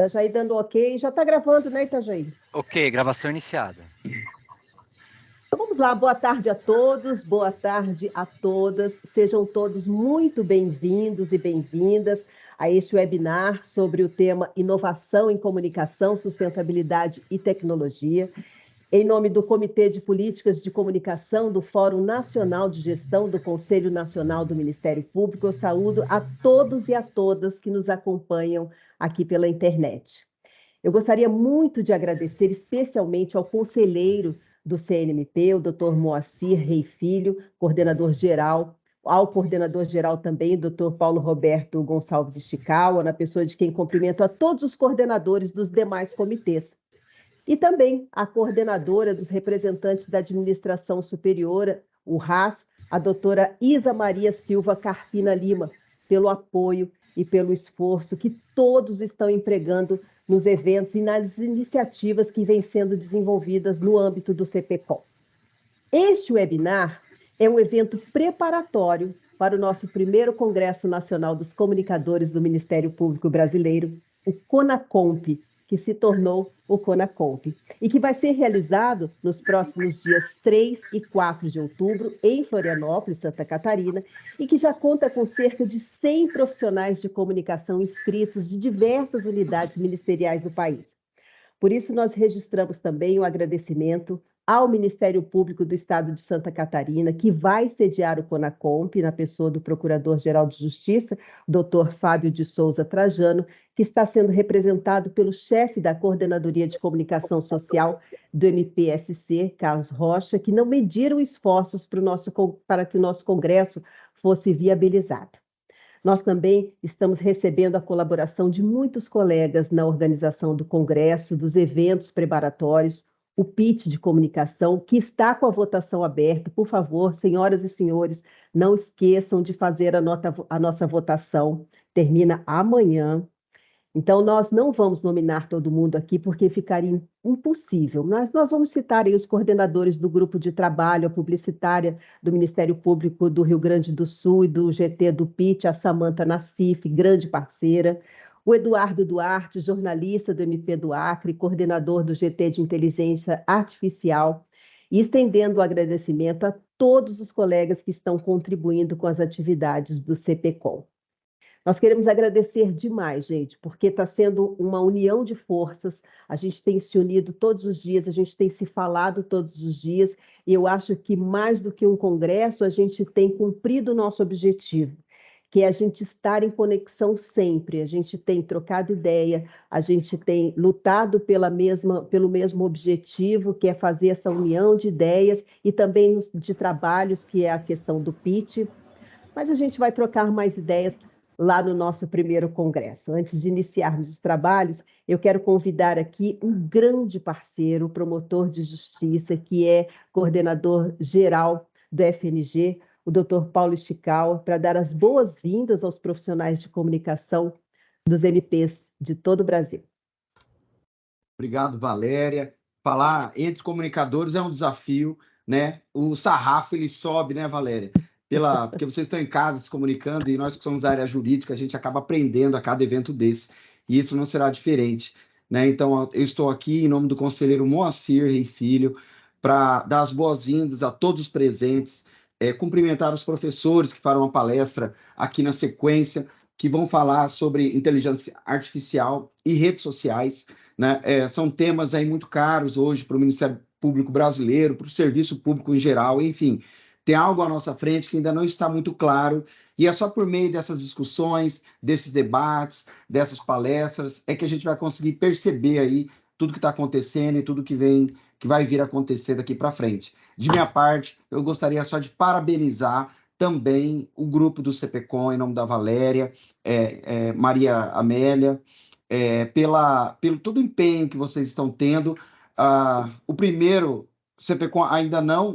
Itajaí dando ok. Já está gravando, né, Itajaí? Ok, gravação iniciada. Então vamos lá, boa tarde a todos, boa tarde a todas. Sejam todos muito bem-vindos e bem-vindas a este webinar sobre o tema Inovação em Comunicação, Sustentabilidade e Tecnologia. Em nome do Comitê de Políticas de Comunicação do Fórum Nacional de Gestão do Conselho Nacional do Ministério Público, eu saúdo a todos e a todas que nos acompanham aqui pela internet. Eu gostaria muito de agradecer especialmente ao conselheiro do CNMP, o Dr. Moacir Rei Filho, coordenador-geral, ao coordenador-geral também, o Dr. Paulo Roberto Gonçalves Estical, na pessoa de quem cumprimento a todos os coordenadores dos demais comitês. E também a coordenadora dos representantes da Administração Superior, o RAS, a doutora Isa Maria Silva Carpina Lima, pelo apoio e pelo esforço que todos estão empregando nos eventos e nas iniciativas que vêm sendo desenvolvidas no âmbito do CPCOM. Este webinar é um evento preparatório para o nosso primeiro Congresso Nacional dos Comunicadores do Ministério Público Brasileiro, o CONACOMP, que se tornou o CONACOMP, e que vai ser realizado nos próximos dias 3 e 4 de outubro, em Florianópolis, Santa Catarina, e que já conta com cerca de 100 profissionais de comunicação inscritos de diversas unidades ministeriais do país. Por isso, nós registramos também o agradecimento ao Ministério Público do Estado de Santa Catarina, que vai sediar o CONACOMP, na pessoa do Procurador-Geral de Justiça, Dr. Fábio de Souza Trajano, que está sendo representado pelo chefe da Coordenadoria de Comunicação Social do MPSC, Carlos Rocha, que não mediram esforços para que o nosso congresso fosse viabilizado. Nós também estamos recebendo a colaboração de muitos colegas na organização do congresso, dos eventos preparatórios, o pitch de comunicação, que está com a votação aberta. Por favor, senhoras e senhores, não esqueçam de fazer a nossa votação. Termina amanhã. Então, nós não vamos nominar todo mundo aqui, porque ficaria impossível. Mas nós vamos citar aí os coordenadores do grupo de trabalho, a publicitária do Ministério Público do Rio Grande do Sul e do GT do PIT, a Samanta Nassif, grande parceira, o Eduardo Duarte, jornalista do MP do Acre, coordenador do GT de Inteligência Artificial, e estendendo o agradecimento a todos os colegas que estão contribuindo com as atividades do CPCOM. Nós queremos agradecer demais, gente, porque está sendo uma união de forças, a gente tem se unido todos os dias, a gente tem se falado todos os dias, e eu acho que mais do que um congresso, a gente tem cumprido o nosso objetivo, que é a gente estar em conexão sempre, a gente tem trocado ideia, a gente tem lutado pelo mesmo objetivo, que é fazer essa união de ideias, e também de trabalhos, que é a questão do pitch, mas a gente vai trocar mais ideias lá no nosso primeiro congresso. Antes de iniciarmos os trabalhos, eu quero convidar aqui um grande parceiro, promotor de justiça, que é coordenador geral do FNG, o Dr. Paulo Estical, para dar as boas-vindas aos profissionais de comunicação dos MPs de todo o Brasil. Obrigado, Valéria. Falar entre comunicadores é um desafio, né? O sarrafo, ele sobe, né, Valéria? Porque vocês estão em casa se comunicando e nós que somos da área jurídica, a gente acaba aprendendo a cada evento desse. E isso não será diferente, né? Então, eu estou aqui em nome do conselheiro Moacir Rei Filho para dar as boas-vindas a todos os presentes, cumprimentar os professores que farão a palestra aqui na sequência, que vão falar sobre inteligência artificial e redes sociais, né? São temas aí muito caros hoje para o Ministério Público Brasileiro, para o serviço público em geral, enfim. Tem algo à nossa frente que ainda não está muito claro, e é só por meio dessas discussões, desses debates, dessas palestras, é que a gente vai conseguir perceber aí tudo que está acontecendo e tudo que vai vir a acontecer daqui para frente. De minha parte, eu gostaria só de parabenizar também o grupo do CPCOM, em nome da Valéria, Maria Amélia, pelo todo o empenho que vocês estão tendo. O primeiro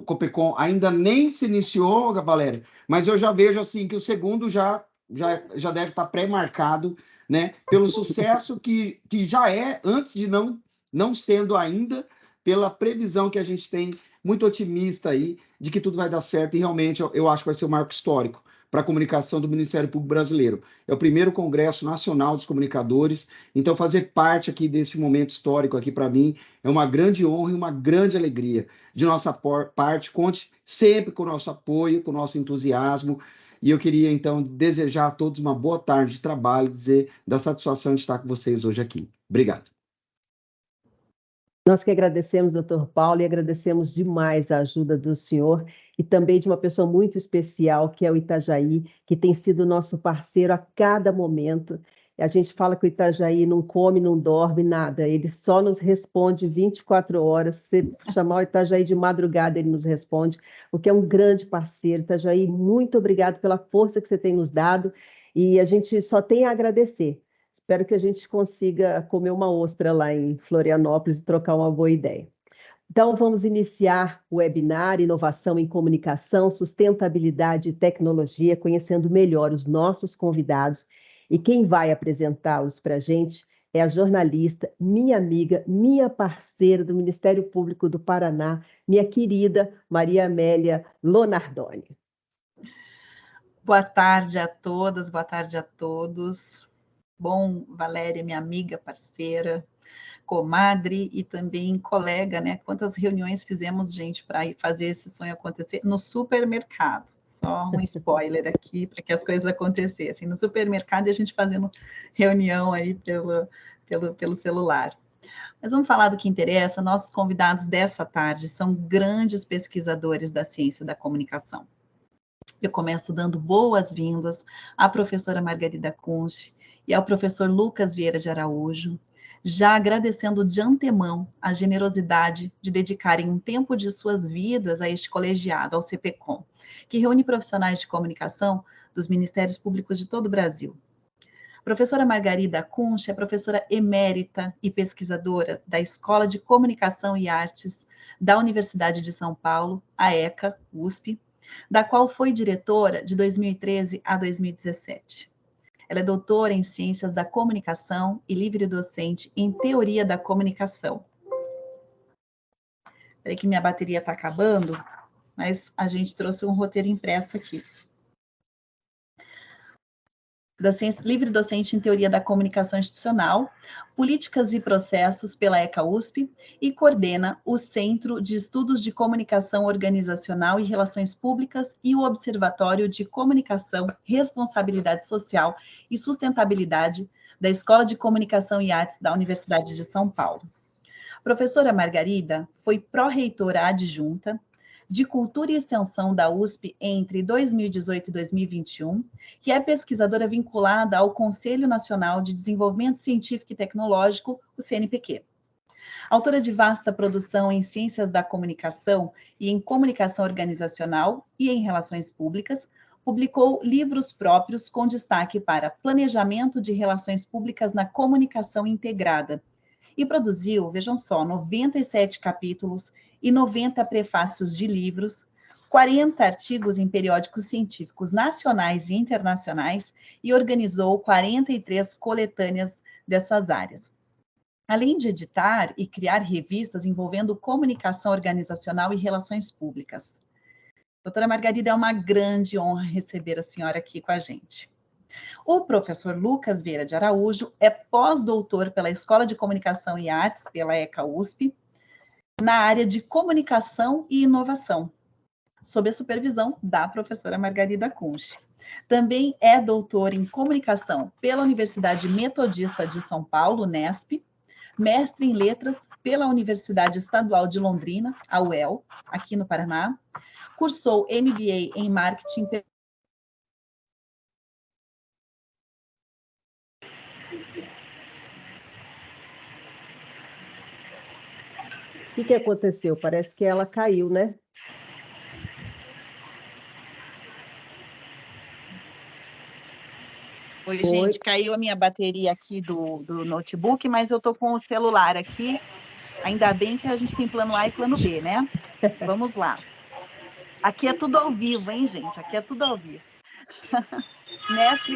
Copecom ainda nem se iniciou, Valéria, mas eu já vejo assim que o segundo já deve estar pré-marcado, né, pelo sucesso que já é, antes de não sendo ainda, pela previsão que a gente tem, muito otimista aí, de que tudo vai dar certo, e realmente eu acho que vai ser um marco histórico, para a comunicação do Ministério Público Brasileiro. É o primeiro Congresso Nacional dos Comunicadores, então fazer parte aqui desse momento histórico aqui para mim é uma grande honra e uma grande alegria. De nossa parte, conte sempre com o nosso apoio, com o nosso entusiasmo, e eu queria, então, desejar a todos uma boa tarde de trabalho, dizer da satisfação de estar com vocês hoje aqui. Obrigado. Nós que agradecemos, doutor Paulo, e agradecemos demais a ajuda do senhor e também de uma pessoa muito especial, que é o Itajaí, que tem sido nosso parceiro a cada momento. A gente fala que o Itajaí não come, não dorme, nada. Ele só nos responde 24 horas. Se chamar o Itajaí de madrugada, ele nos responde, o que é um grande parceiro. Itajaí, muito obrigado pela força que você tem nos dado e a gente só tem a agradecer. Espero que a gente consiga comer uma ostra lá em Florianópolis e trocar uma boa ideia. Então, vamos iniciar o webinar Inovação em Comunicação, Sustentabilidade e Tecnologia, conhecendo melhor os nossos convidados. E quem vai apresentá-los para a gente é a jornalista, minha amiga, minha parceira do Ministério Público do Paraná, minha querida Maria Amélia Lonardoni. Boa tarde a todas, boa tarde a todos. Bom, Valéria, minha amiga, parceira, comadre e também colega, né? Quantas reuniões fizemos, gente, para fazer esse sonho acontecer no supermercado. Só um spoiler aqui para que as coisas acontecessem. No supermercado e a gente fazendo reunião aí pelo celular. Mas vamos falar do que interessa. Nossos convidados dessa tarde são grandes pesquisadores da ciência da comunicação. Eu começo dando boas-vindas à professora Margarida Kunsch e ao professor Lucas Vieira de Araújo, já agradecendo de antemão a generosidade de dedicarem um tempo de suas vidas a este colegiado, ao CPCom, que reúne profissionais de comunicação dos Ministérios Públicos de todo o Brasil. A professora Margarida Kunsch é professora emérita e pesquisadora da Escola de Comunicação e Artes da Universidade de São Paulo, a ECA, USP, da qual foi diretora de 2013 a 2017. Ela é doutora em Ciências da Comunicação e livre-docente em Teoria da Comunicação. Espera que minha bateria está acabando, mas a gente trouxe um roteiro impresso aqui. Livre-docente em Teoria da Comunicação Institucional, Políticas e Processos pela ECA USP e coordena o Centro de Estudos de Comunicação Organizacional e Relações Públicas e o Observatório de Comunicação, Responsabilidade Social e Sustentabilidade da Escola de Comunicação e Artes da Universidade de São Paulo. A professora Margarida foi pró-reitora adjunta de Cultura e Extensão da USP entre 2018 e 2021, que é pesquisadora vinculada ao Conselho Nacional de Desenvolvimento Científico e Tecnológico, o CNPq. Autora de vasta produção em Ciências da Comunicação e em Comunicação Organizacional e em Relações Públicas, publicou livros próprios com destaque para Planejamento de Relações Públicas na Comunicação Integrada, e produziu, vejam só, 97 capítulos e 90 prefácios de livros, 40 artigos em periódicos científicos nacionais e internacionais e organizou 43 coletâneas dessas áreas. Além de editar e criar revistas envolvendo comunicação organizacional e relações públicas. Doutora Margarida, é uma grande honra receber a senhora aqui com a gente. O professor Lucas Vieira de Araújo é pós-doutor pela Escola de Comunicação e Artes, pela ECA USP, na área de Comunicação e Inovação, sob a supervisão da professora Margarida Kunsch. Também é doutor em Comunicação pela Universidade Metodista de São Paulo, Unesp, mestre em Letras pela Universidade Estadual de Londrina, a UEL, aqui no Paraná, cursou MBA em Marketing . O que aconteceu? Parece que ela caiu, né? Oi, gente, caiu a minha bateria aqui do notebook, mas eu tô com o celular aqui. Ainda bem que a gente tem plano A e plano B, né? Vamos lá. Aqui é tudo ao vivo, hein, gente? Aqui é tudo ao vivo.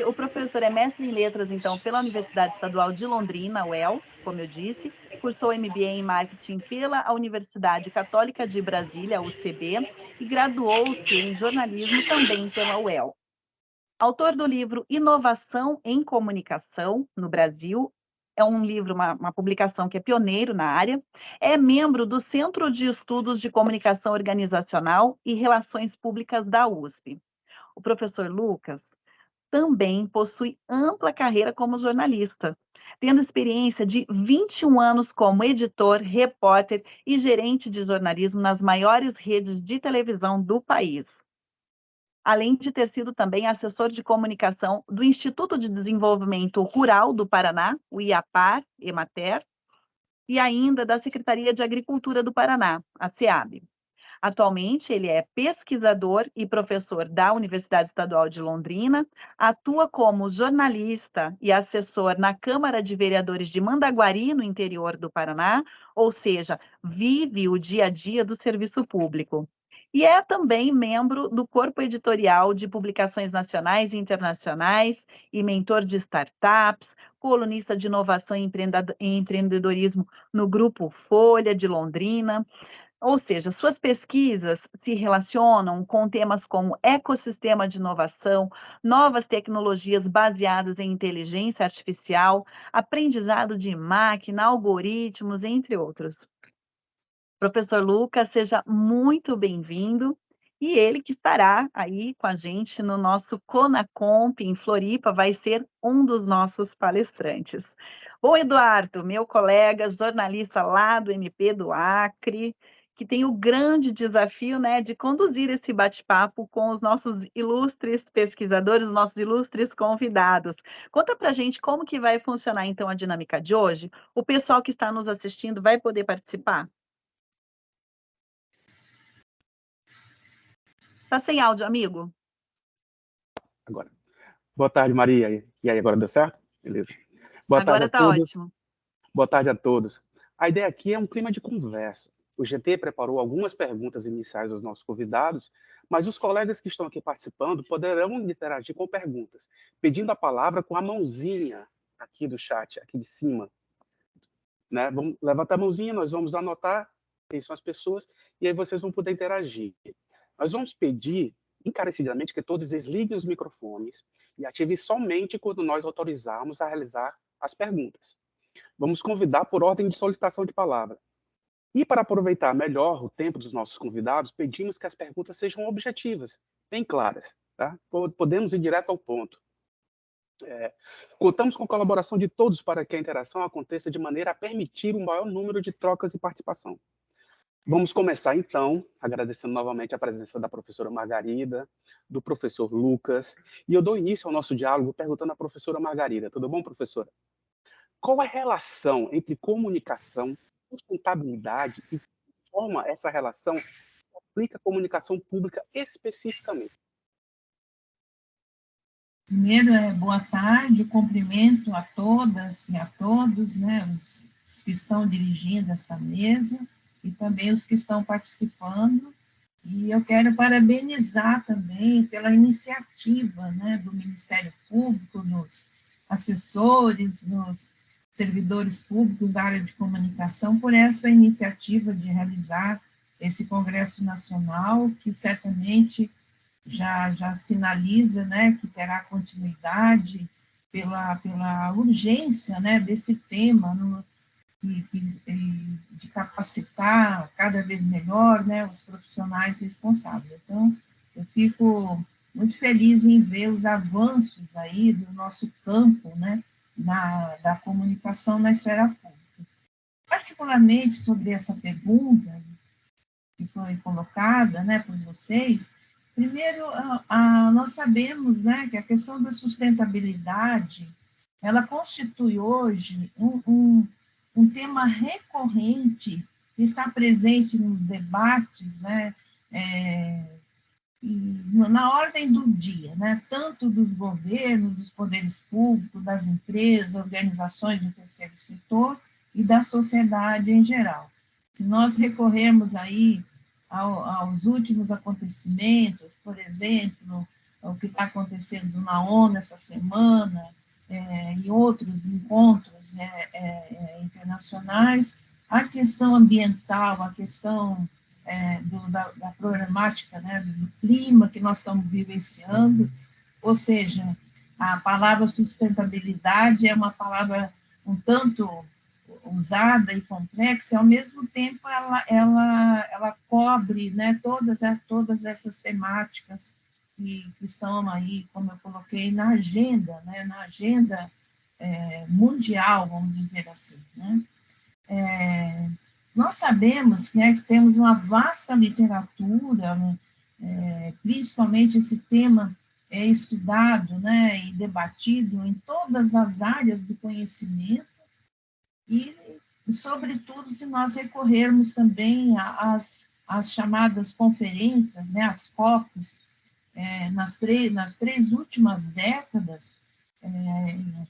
O professor é mestre em letras, então, pela Universidade Estadual de Londrina, UEL, como eu disse, cursou MBA em Marketing pela Universidade Católica de Brasília, UCB, e graduou-se em jornalismo também pela UEL. autor do livro Inovação em Comunicação no Brasil. É um livro, uma publicação que é pioneiro na área. É membro do Centro de Estudos de Comunicação Organizacional e Relações Públicas da USP. O professor Lucas também possui ampla carreira como jornalista, tendo experiência de 21 anos como editor, repórter e gerente de jornalismo nas maiores redes de televisão do país. Além de ter sido também assessor de comunicação do Instituto de Desenvolvimento Rural do Paraná, o IAPAR, EMATER, e ainda da Secretaria de Agricultura do Paraná, a SEAB. Atualmente, ele é pesquisador e professor da Universidade Estadual de Londrina, atua como jornalista e assessor na Câmara de Vereadores de Mandaguari, no interior do Paraná, ou seja, vive o dia a dia do serviço público. E é também membro do corpo editorial de publicações nacionais e internacionais e mentor de startups, colunista de inovação e empreendedorismo no Grupo Folha de Londrina. Ou seja, suas pesquisas se relacionam com temas como ecossistema de inovação, novas tecnologias baseadas em inteligência artificial, aprendizado de máquina, algoritmos, entre outros. Professor Lucas, seja muito bem-vindo, e ele que estará aí com a gente no nosso Conacomp em Floripa, vai ser um dos nossos palestrantes. Bom, Eduardo, meu colega, jornalista lá do MP do Acre, que tem o grande desafio, né, de conduzir esse bate-papo com os nossos ilustres pesquisadores, os nossos ilustres convidados. Conta pra gente como que vai funcionar, então, a dinâmica de hoje. O pessoal que está nos assistindo vai poder participar? Tá sem áudio, amigo? Agora. Boa tarde, Maria. E aí, agora deu certo? Beleza. Boa Agora tarde a tá todos. ótimo. Boa tarde a todos. A ideia aqui é um clima de conversa. O GT preparou algumas perguntas iniciais aos nossos convidados, mas os colegas que estão aqui participando poderão interagir com perguntas, pedindo a palavra com a mãozinha aqui do chat, aqui de cima. Né? Vamos levantar a mãozinha, nós vamos anotar quem são as pessoas, e aí vocês vão poder interagir. Nós vamos pedir encarecidamente que todos desliguem os microfones e ativem somente quando nós autorizarmos a realizar as perguntas. Vamos convidar por ordem de solicitação de palavra. E para aproveitar melhor o tempo dos nossos convidados, pedimos que as perguntas sejam objetivas, bem claras. Tá? Podemos ir direto ao ponto. Contamos com a colaboração de todos para que a interação aconteça de maneira a permitir um maior número de trocas e participação. Vamos começar, então, agradecendo novamente a presença da professora Margarida, do professor Lucas, e eu dou início ao nosso diálogo perguntando à professora Margarida. Tudo bom, professora? Qual é a relação entre comunicação, sustentabilidade e que forma essa relação aplica a comunicação pública especificamente? Primeiro, boa tarde, cumprimento a todas e a todos, né, os que estão dirigindo essa mesa e também os que estão participando. E eu quero parabenizar também pela iniciativa, né, do Ministério Público, nos assessores, nos servidores públicos da área de comunicação, por essa iniciativa de realizar esse Congresso Nacional, que certamente já sinaliza, né, que terá continuidade pela urgência, né, desse tema, de capacitar cada vez melhor, né, os profissionais responsáveis. Então, eu fico muito feliz em ver os avanços aí do nosso campo, né, da comunicação na esfera pública. Particularmente sobre essa pergunta que foi colocada, né, por vocês. Primeiro, nós sabemos, né, que a questão da sustentabilidade, ela constitui hoje um tema recorrente que está presente nos debates, né, na ordem do dia, né, tanto dos governos, dos poderes públicos, das empresas, organizações do terceiro setor e da sociedade em geral. Se nós recorrermos aí aos últimos acontecimentos, por exemplo, o que está acontecendo na ONU essa semana, e outros encontros internacionais, a questão ambiental, a questão da problemática, né, do clima que nós estamos vivenciando, ou seja, a palavra sustentabilidade é uma palavra um tanto usada e complexa, e ao mesmo tempo ela cobre, né, todas essas temáticas que estão aí, como eu coloquei, na agenda, né, na agenda mundial, vamos dizer assim, né? Nós sabemos, né, que temos uma vasta literatura, né, principalmente esse tema é estudado, né, e debatido em todas as áreas do conhecimento, e, sobretudo, se nós recorrermos também às chamadas conferências, né, as COPs, nas três últimas décadas,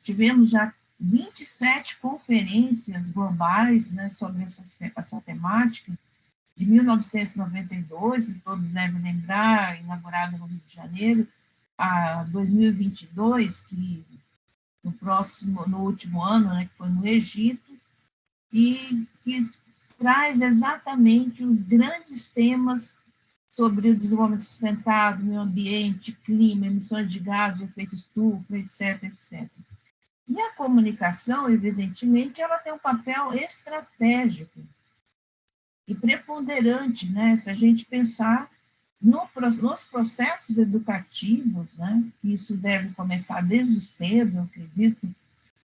tivemos já 27 conferências globais, né, sobre essa temática, de 1992, todos devem lembrar, inaugurada no Rio de Janeiro, a 2022, que no último ano, né, que foi no Egito, e que traz exatamente os grandes temas sobre o desenvolvimento sustentável, meio ambiente, clima, emissões de gás de efeito estufa, etc., etc. E a comunicação, evidentemente, ela tem um papel estratégico e preponderante, né? Se a gente pensar nos processos educativos, né? Isso deve começar desde cedo, eu acredito,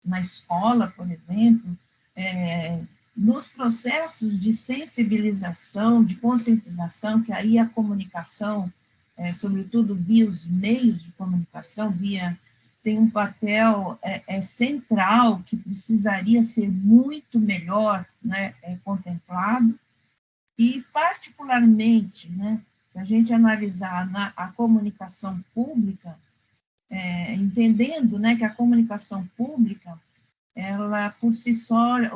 na escola, por exemplo, nos processos de sensibilização, de conscientização, que aí a comunicação, sobretudo via os meios de comunicação, tem um papel central que precisaria ser muito melhor, né, contemplado, e particularmente, né, se a gente analisar a comunicação pública, entendendo, né, que a comunicação pública, ela por si só, é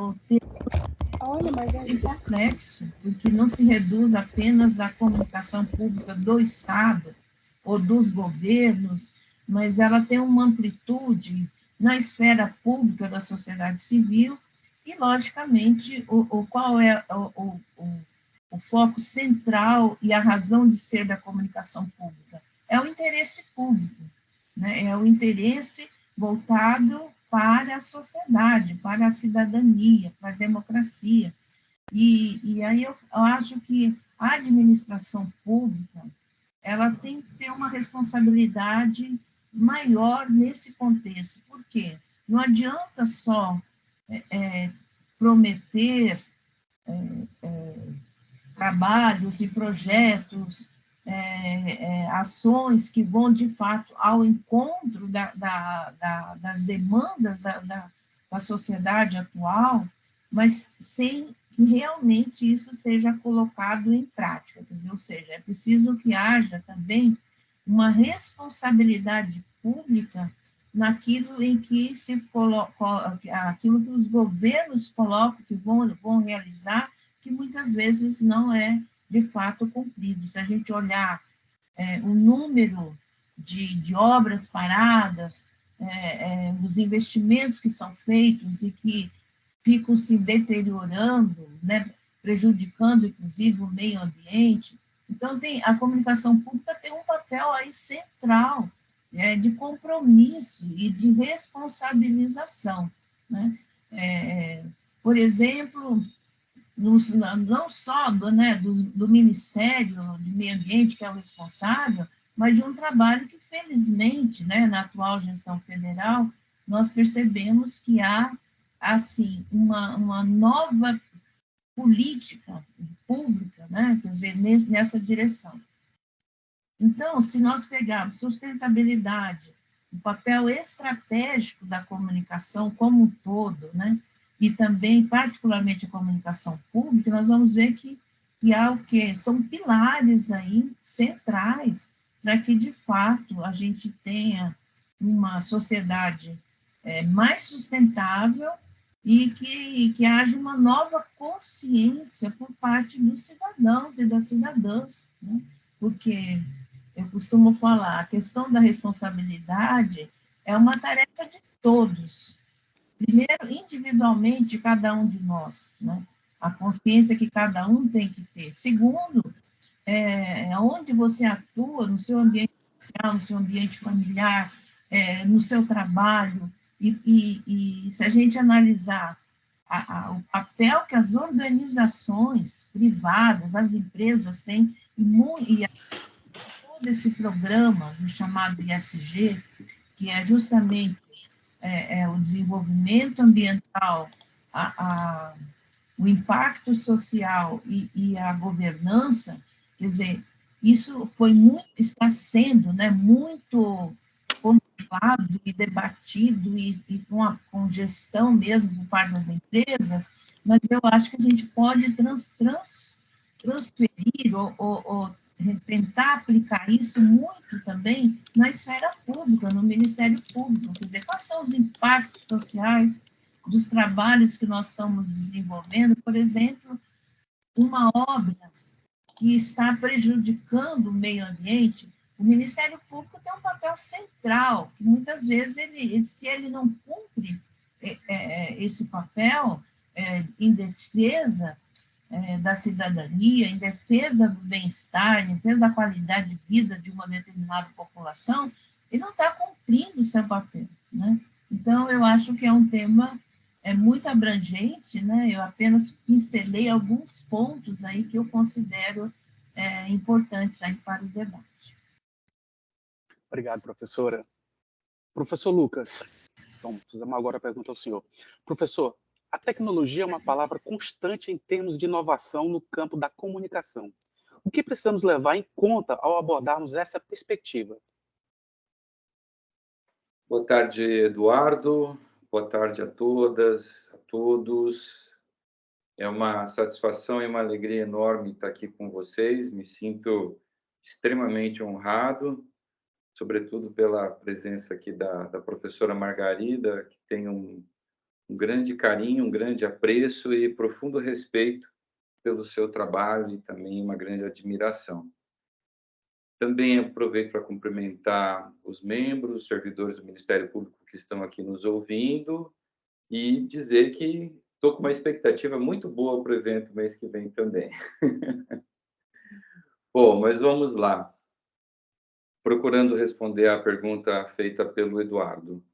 complexo, porque não se reduz apenas à comunicação pública do Estado ou dos governos, mas ela tem uma amplitude na esfera pública da sociedade civil e, logicamente, qual é o foco central e a razão de ser da comunicação pública? É o interesse público, né? É o interesse voltado para a sociedade, para a cidadania, para a democracia. E aí eu acho que a administração pública, ela tem que ter uma responsabilidade maior nesse contexto. Por quê? Não adianta só prometer trabalhos e projetos, ações que vão, de fato, ao encontro das demandas da sociedade atual, mas sem que realmente isso seja colocado em prática. Quer dizer, ou seja, é preciso que haja também uma responsabilidade pública naquilo em que se coloca, aquilo que os governos colocam, que vão realizar, que muitas vezes não é de fato cumprido. Se a gente olhar o número de obras paradas, os investimentos que são feitos e que ficam se deteriorando, né, prejudicando, inclusive, o meio ambiente. Então, a comunicação pública tem um papel aí central, de compromisso e de responsabilização, né? Por exemplo, não só do Ministério do Meio Ambiente, que é o responsável, mas de um trabalho que, felizmente, né, na atual gestão federal, nós percebemos que há, assim, uma nova política pública, né, quer dizer, nessa direção. Então, se nós pegarmos sustentabilidade, o papel estratégico da comunicação como um todo, né, e também, particularmente, a comunicação pública, nós vamos ver que há o quê? São pilares aí centrais para que, de fato, a gente tenha uma sociedade mais sustentável e que haja uma nova consciência por parte dos cidadãos e das cidadãs, né? Porque eu costumo falar, a questão da responsabilidade é uma tarefa de todos. Primeiro, individualmente, cada um de nós, né? A consciência que cada um tem que ter. Segundo, onde você atua, no seu ambiente social, no seu ambiente familiar, no seu trabalho, e se a gente analisar o papel que as organizações privadas, as empresas têm, e todo esse programa, chamado ISG, que é justamente o desenvolvimento ambiental, o impacto social e a governança, quer dizer, isso foi está sendo, né, muito contemplado e debatido e com gestão mesmo por parte das empresas, mas eu acho que a gente pode transferir ou tentar aplicar isso muito também na esfera pública, no Ministério Público, quer dizer, quais são os impactos sociais dos trabalhos que nós estamos desenvolvendo, por exemplo, uma obra que está prejudicando o meio ambiente, o Ministério Público tem um papel central, que muitas vezes, se ele não cumpre esse papel em defesa da cidadania, em defesa do bem-estar, em defesa da qualidade de vida de uma determinada população, ele não está cumprindo o seu papel, né? Então, eu acho que é um tema muito abrangente, né? Eu apenas pincelei alguns pontos aí que eu considero importantes aí para o debate. Obrigado, professora. Professor Lucas, então, fizemos agora a pergunta ao senhor. Professor, a tecnologia é uma palavra constante em termos de inovação no campo da comunicação. O que precisamos levar em conta ao abordarmos essa perspectiva? Boa tarde, Eduardo. Boa tarde a todas, a todos. É uma satisfação e uma alegria enorme estar aqui com vocês. Me sinto extremamente honrado, sobretudo pela presença aqui da professora Margarida, que tem um grande carinho, um grande apreço e profundo respeito pelo seu trabalho e também uma grande admiração. Também aproveito para cumprimentar os membros, os servidores do Ministério Público que estão aqui nos ouvindo e dizer que estou com uma expectativa muito boa para o evento mês que vem também. Bom, mas vamos lá. Procurando responder à pergunta feita pelo Eduardo.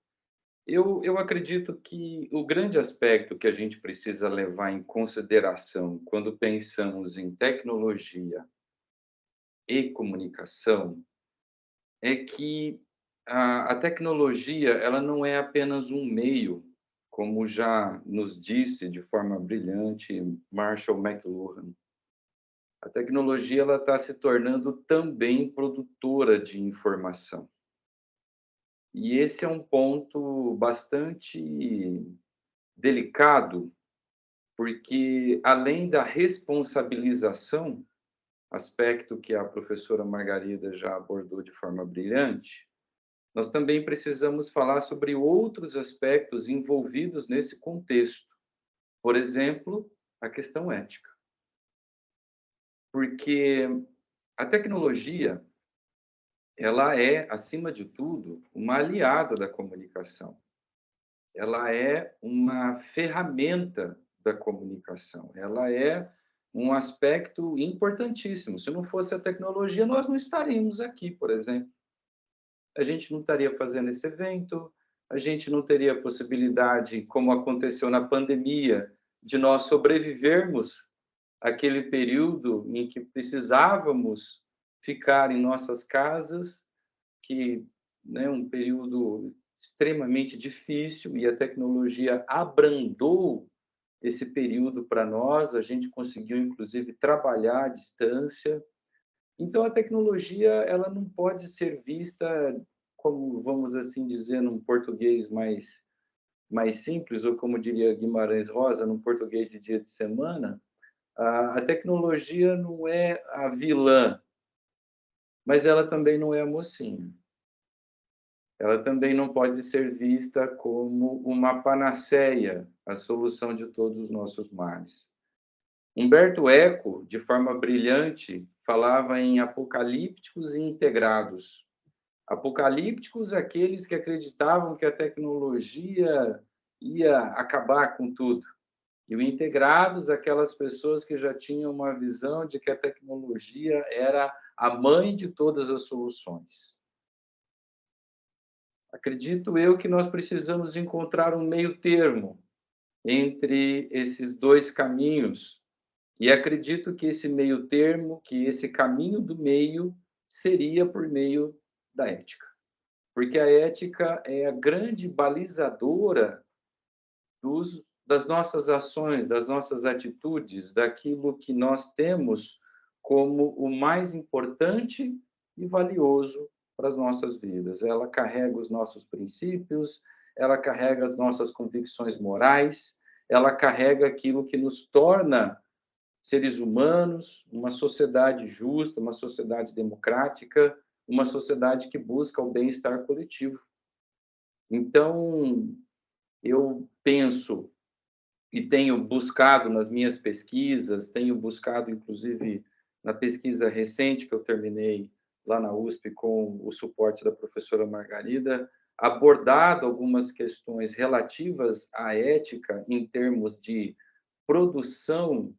Eu acredito que o grande aspecto que a gente precisa levar em consideração quando pensamos em tecnologia e comunicação é que a tecnologia ela não é apenas um meio, como já nos disse de forma brilhante Marshall McLuhan. A tecnologia ela está se tornando também produtora de informação. E esse é um ponto bastante delicado, porque além da responsabilização, aspecto que a professora Margarida já abordou de forma brilhante, nós também precisamos falar sobre outros aspectos envolvidos nesse contexto. Por exemplo, a questão ética. Porque a tecnologia, ela é, acima de tudo, uma aliada da comunicação. Ela é uma ferramenta da comunicação. Ela é um aspecto importantíssimo. Se não fosse a tecnologia, nós não estaríamos aqui, por exemplo. A gente não estaria fazendo esse evento, a gente não teria a possibilidade, como aconteceu na pandemia, de nós sobrevivermos àquele período em que precisávamos ficar em nossas casas, que é um período extremamente difícil, e a tecnologia abrandou esse período para nós, a gente conseguiu, inclusive, trabalhar à distância. Então, a tecnologia ela não pode ser vista como, vamos assim dizer, num português mais simples, ou como diria Guimarães Rosa, num português de dia de semana, a tecnologia não é a vilã, mas ela também não é a mocinha. Ela também não pode ser vista como uma panaceia, a solução de todos os nossos males. Humberto Eco, de forma brilhante, falava em apocalípticos e integrados. Apocalípticos, aqueles que acreditavam que a tecnologia ia acabar com tudo. E o integrados, aquelas pessoas que já tinham uma visão de que a tecnologia era a mãe de todas as soluções. Acredito eu que nós precisamos encontrar um meio termo entre esses dois caminhos, e acredito que esse meio termo, que esse caminho do meio, seria por meio da ética. Porque a ética é a grande balizadora das nossas ações, das nossas atitudes, daquilo que nós temos como o mais importante e valioso para as nossas vidas. Ela carrega os nossos princípios, ela carrega as nossas convicções morais, ela carrega aquilo que nos torna seres humanos, uma sociedade justa, uma sociedade democrática, uma sociedade que busca o bem-estar coletivo. Então, eu penso e tenho buscado nas minhas pesquisas, tenho buscado, inclusive, na pesquisa recente que eu terminei lá na USP com o suporte da professora Margarida, abordado algumas questões relativas à ética em termos de produção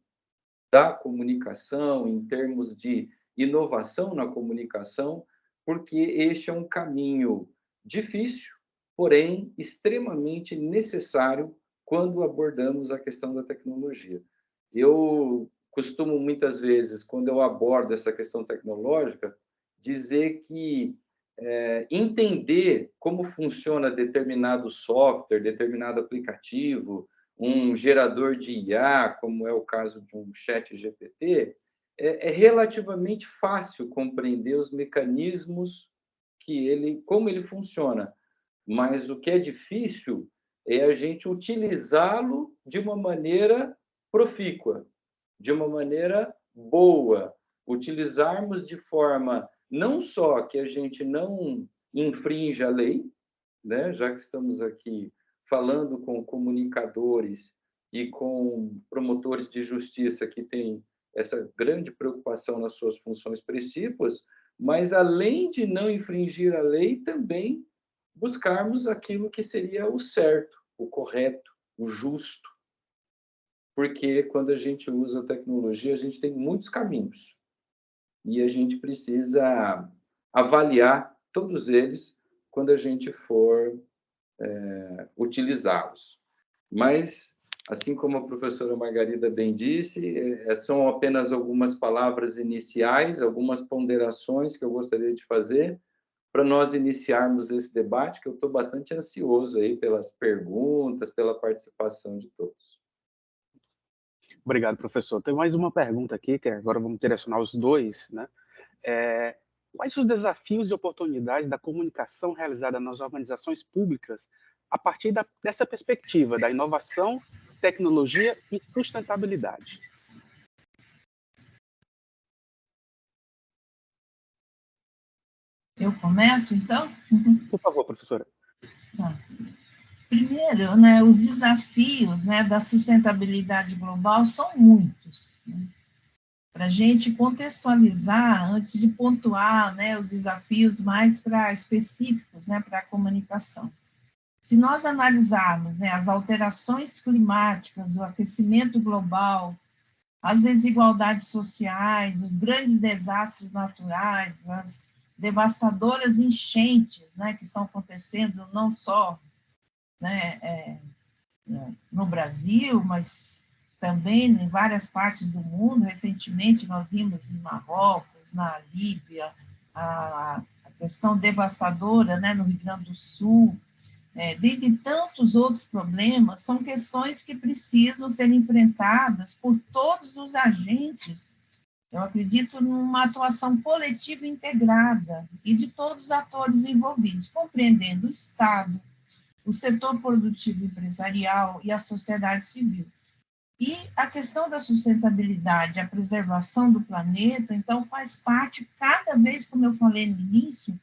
da comunicação, em termos de inovação na comunicação, porque este é um caminho difícil, porém extremamente necessário quando abordamos a questão da tecnologia. Eu costumo muitas vezes, quando eu abordo essa questão tecnológica, dizer que entender como funciona determinado software, determinado aplicativo, um gerador de IA, como é o caso de um chat GPT, é relativamente fácil compreender os mecanismos como ele funciona. Mas o que é difícil é a gente utilizá-lo de uma maneira profícua, de uma maneira boa, utilizarmos de forma não só que a gente não infrinja a lei, né, já que estamos aqui falando com comunicadores e com promotores de justiça que têm essa grande preocupação nas suas funções precípuas, mas além de não infringir a lei, também buscarmos aquilo que seria o certo, o correto, o justo. Porque quando a gente usa a tecnologia, a gente tem muitos caminhos. E a gente precisa avaliar todos eles quando a gente for utilizá-los. Mas, assim como a professora Margarida bem disse, são apenas algumas palavras iniciais, algumas ponderações que eu gostaria de fazer para nós iniciarmos esse debate, que eu estou bastante ansioso aí pelas perguntas, pela participação de todos. Obrigado, professor. Tem mais uma pergunta aqui, que agora vamos direcionar os dois, né? Quais os desafios e oportunidades da comunicação realizada nas organizações públicas a partir dessa perspectiva da inovação, tecnologia e sustentabilidade? Eu começo, então? Por favor, professora. Tá. Primeiro, né, os desafios, né, da sustentabilidade global são muitos, né? Para a gente contextualizar, antes de pontuar, né, os desafios mais específicos, né, para a comunicação. Se nós analisarmos, né, as alterações climáticas, o aquecimento global, as desigualdades sociais, os grandes desastres naturais, as devastadoras enchentes, né, que estão acontecendo não só, né, no Brasil, mas também em várias partes do mundo. Recentemente nós vimos em Marrocos, na Líbia, a questão devastadora, né, no Rio Grande do Sul, dentre tantos outros problemas, são questões que precisam ser enfrentadas por todos os agentes. Eu acredito numa atuação coletiva integrada e de todos os atores envolvidos, compreendendo o Estado, o setor produtivo empresarial e a sociedade civil. E a questão da sustentabilidade, a preservação do planeta, então, faz parte, cada vez, como eu falei no início,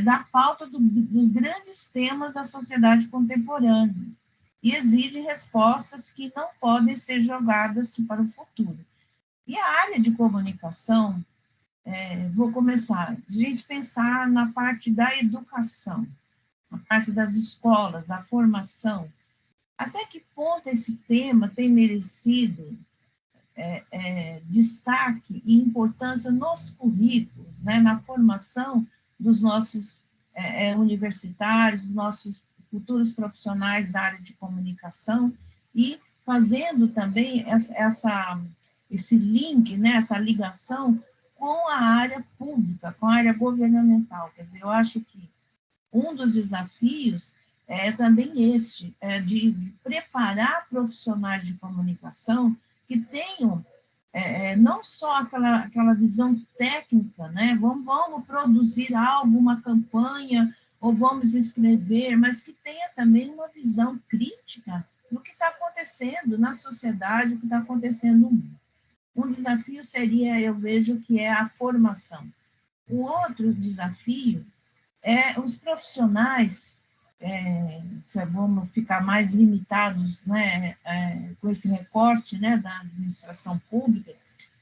da pauta dos grandes temas da sociedade contemporânea, e exige respostas que não podem ser jogadas para o futuro. E a área de comunicação, vou começar, a gente pensar na parte da educação, na parte das escolas, a formação. Até que ponto esse tema tem merecido destaque e importância nos currículos, né, na formação dos nossos universitários, nossos futuros profissionais da área de comunicação, e fazendo também esse link, né, essa ligação com a área pública, com a área governamental. Quer dizer, eu acho que um dos desafios é também de preparar profissionais de comunicação que tenham não só aquela visão técnica, né? Vamos produzir algo, uma campanha, ou vamos escrever, mas que tenha também uma visão crítica do que está acontecendo na sociedade, o que está acontecendo no mundo. Um desafio seria, eu vejo, que é a formação. O outro desafio é os profissionais, vamos ficar mais limitados, né, com esse recorte, né, da administração pública,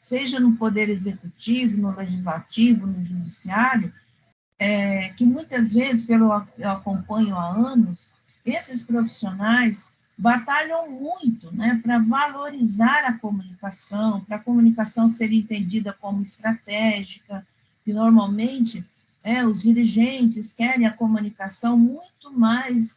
seja no poder executivo, no legislativo, no judiciário, que muitas vezes, eu acompanho há anos, esses profissionais batalham muito, né, para valorizar a comunicação, para a comunicação ser entendida como estratégica, que normalmente os dirigentes querem a comunicação muito mais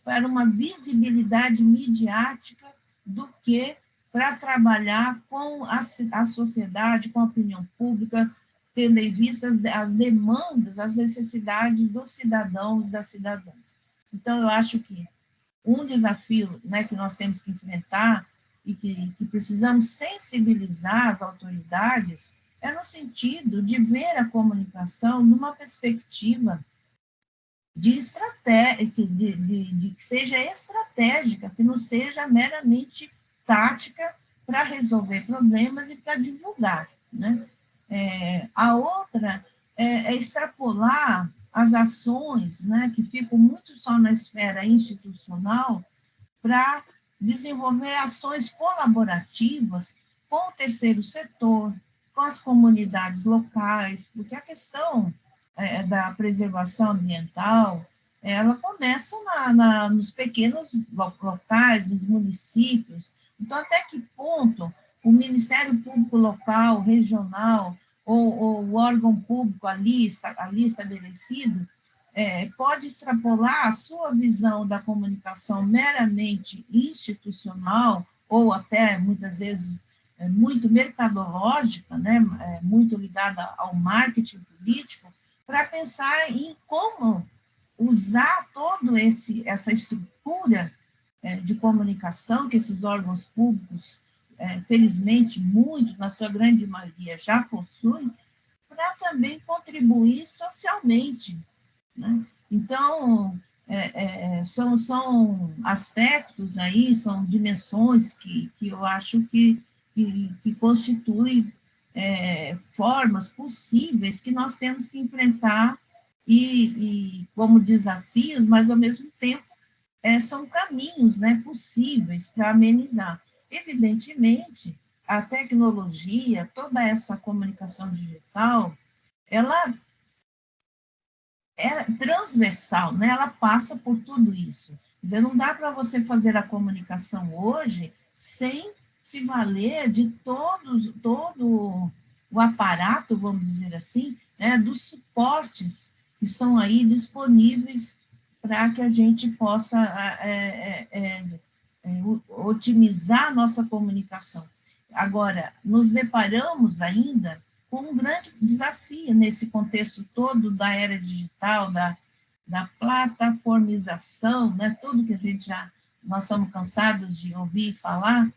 para uma visibilidade midiática do que para trabalhar com a sociedade, com a opinião pública, tendo em vista as demandas, as necessidades dos cidadãos, das cidadãs. Então, eu acho que um desafio, né, que nós temos que enfrentar e que precisamos sensibilizar as autoridades é no sentido de ver a comunicação numa perspectiva de estratégia, de que seja estratégica, que não seja meramente tática para resolver problemas e para divulgar, né? A outra é extrapolar as ações, né, que ficam muito só na esfera institucional, para desenvolver ações colaborativas com o terceiro setor, com as comunidades locais, porque a questão da preservação ambiental, ela começa nos pequenos locais, nos municípios. Então, até que ponto o Ministério Público local, regional, ou o órgão público ali estabelecido, pode extrapolar a sua visão da comunicação meramente institucional, ou até, muitas vezes, muito mercadológica, né, muito ligada ao marketing político, para pensar em como usar toda essa estrutura de comunicação que esses órgãos públicos, felizmente, muito, na sua grande maioria, já possuem, para também contribuir socialmente, né? Então, são aspectos aí, são dimensões que eu acho que constituem formas possíveis que nós temos que enfrentar e como desafios, mas, ao mesmo tempo, são caminhos, né, possíveis para amenizar. Evidentemente, a tecnologia, toda essa comunicação digital, ela é transversal, né? Ela passa por tudo isso. Quer dizer, não dá para você fazer a comunicação hoje sem se valer de todo o aparato, vamos dizer assim, né, dos suportes que estão aí disponíveis para que a gente possa otimizar a nossa comunicação. Agora, nos deparamos ainda com um grande desafio nesse contexto todo da era digital, da plataformização, né, tudo que nós estamos cansados de ouvir falar,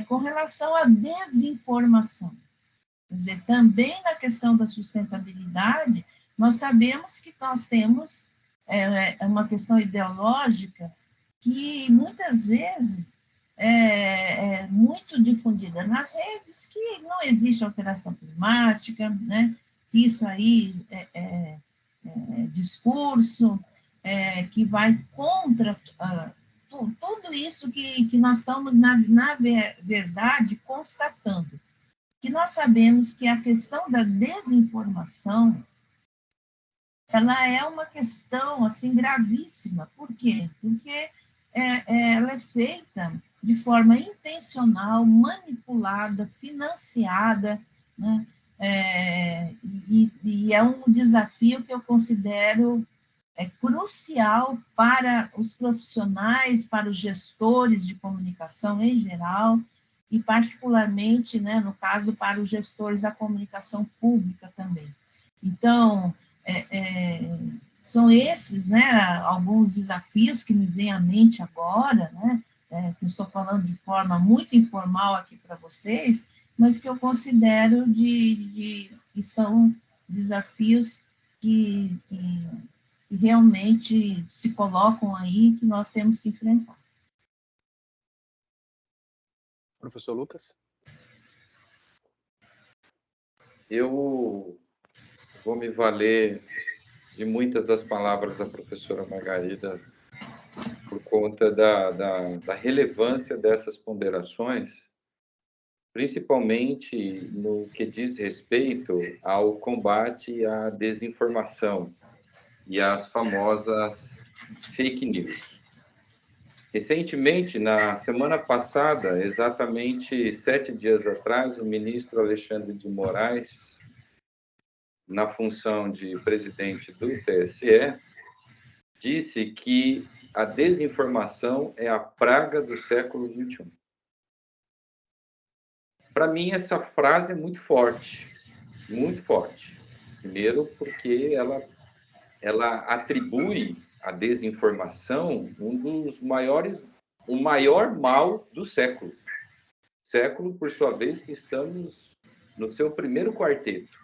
com relação à desinformação. Quer dizer, também na questão da sustentabilidade, nós sabemos que nós temos uma questão ideológica que muitas vezes é muito difundida nas redes, que não existe alteração climática, né? Que isso aí é discurso, que vai contra tudo isso que nós estamos, na verdade, constatando. Que nós sabemos que a questão da desinformação, ela é uma questão, assim, gravíssima. Por quê? Porque ela é feita de forma intencional, manipulada, financiada, né? E é um desafio que eu considero crucial para os profissionais, para os gestores de comunicação em geral, e particularmente, né, no caso, para os gestores da comunicação pública também. Então, são esses, né, alguns desafios que me vêm à mente agora, né, que eu estou falando de forma muito informal aqui para vocês, mas que eu considero que são desafios que realmente se colocam aí, que nós temos que enfrentar. Professor Lucas? Eu vou me valer de muitas das palavras da professora Margarida por conta da relevância dessas ponderações, principalmente no que diz respeito ao combate à desinformação e às famosas fake news. Recentemente, na semana passada, exatamente 7 dias atrás, o ministro Alexandre de Moraes, na função de presidente do TSE, disse que a desinformação é a praga do século XXI. Para mim, essa frase é muito forte, muito forte. Primeiro, porque ela atribui à desinformação o maior mal do século. Século, por sua vez, que estamos no seu primeiro quarteto.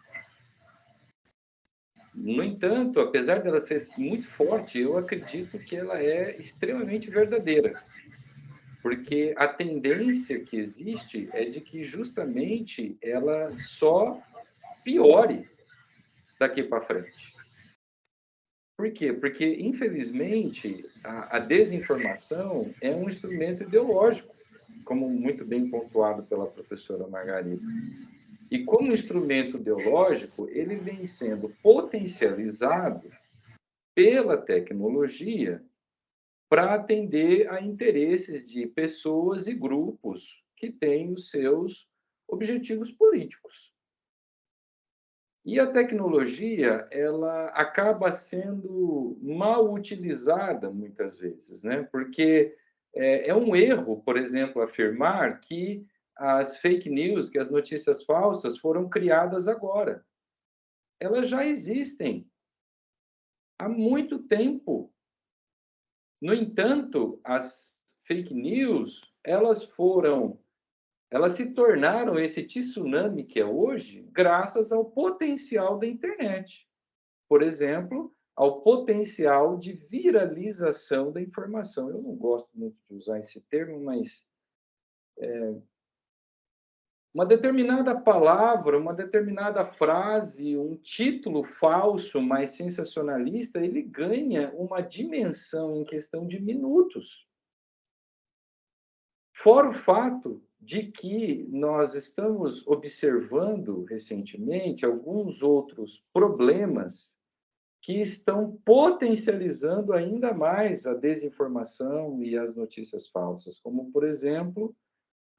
No entanto, apesar dela ser muito forte, eu acredito que ela é extremamente verdadeira. Porque a tendência que existe é de que justamente ela só piore daqui para frente. Por quê? Porque, infelizmente, a desinformação é um instrumento ideológico, como muito bem pontuado pela professora Margarida. E como instrumento ideológico, ele vem sendo potencializado pela tecnologia para atender a interesses de pessoas e grupos que têm os seus objetivos políticos. E a tecnologia, ela acaba sendo mal utilizada muitas vezes, né? Porque é um erro, por exemplo, afirmar que as fake news, que as notícias falsas foram criadas agora. Elas já existem há muito tempo. No entanto, as fake news, elas se tornaram esse tsunami que é hoje, graças ao potencial da internet. Por exemplo, ao potencial de viralização da informação. Eu não gosto muito de usar esse termo, mas uma determinada palavra, uma determinada frase, um título falso, mas sensacionalista, ele ganha uma dimensão em questão de minutos. Fora o fato de que nós estamos observando recentemente alguns outros problemas que estão potencializando ainda mais a desinformação e as notícias falsas, como, por exemplo,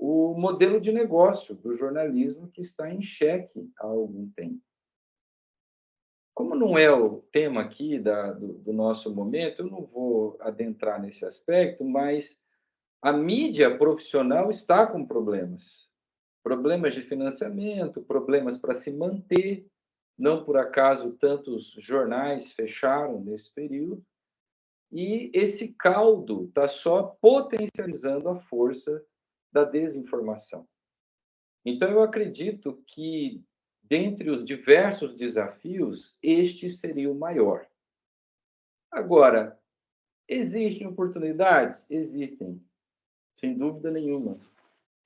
o modelo de negócio do jornalismo que está em xeque há algum tempo. Como não é o tema aqui do nosso momento, eu não vou adentrar nesse aspecto, mas a mídia profissional está com problemas. Problemas de financiamento, problemas para se manter. Não por acaso tantos jornais fecharam nesse período. E esse caldo está só potencializando a força da desinformação. Então, eu acredito que, dentre os diversos desafios, este seria o maior. Agora, existem oportunidades? Existem, sem dúvida nenhuma.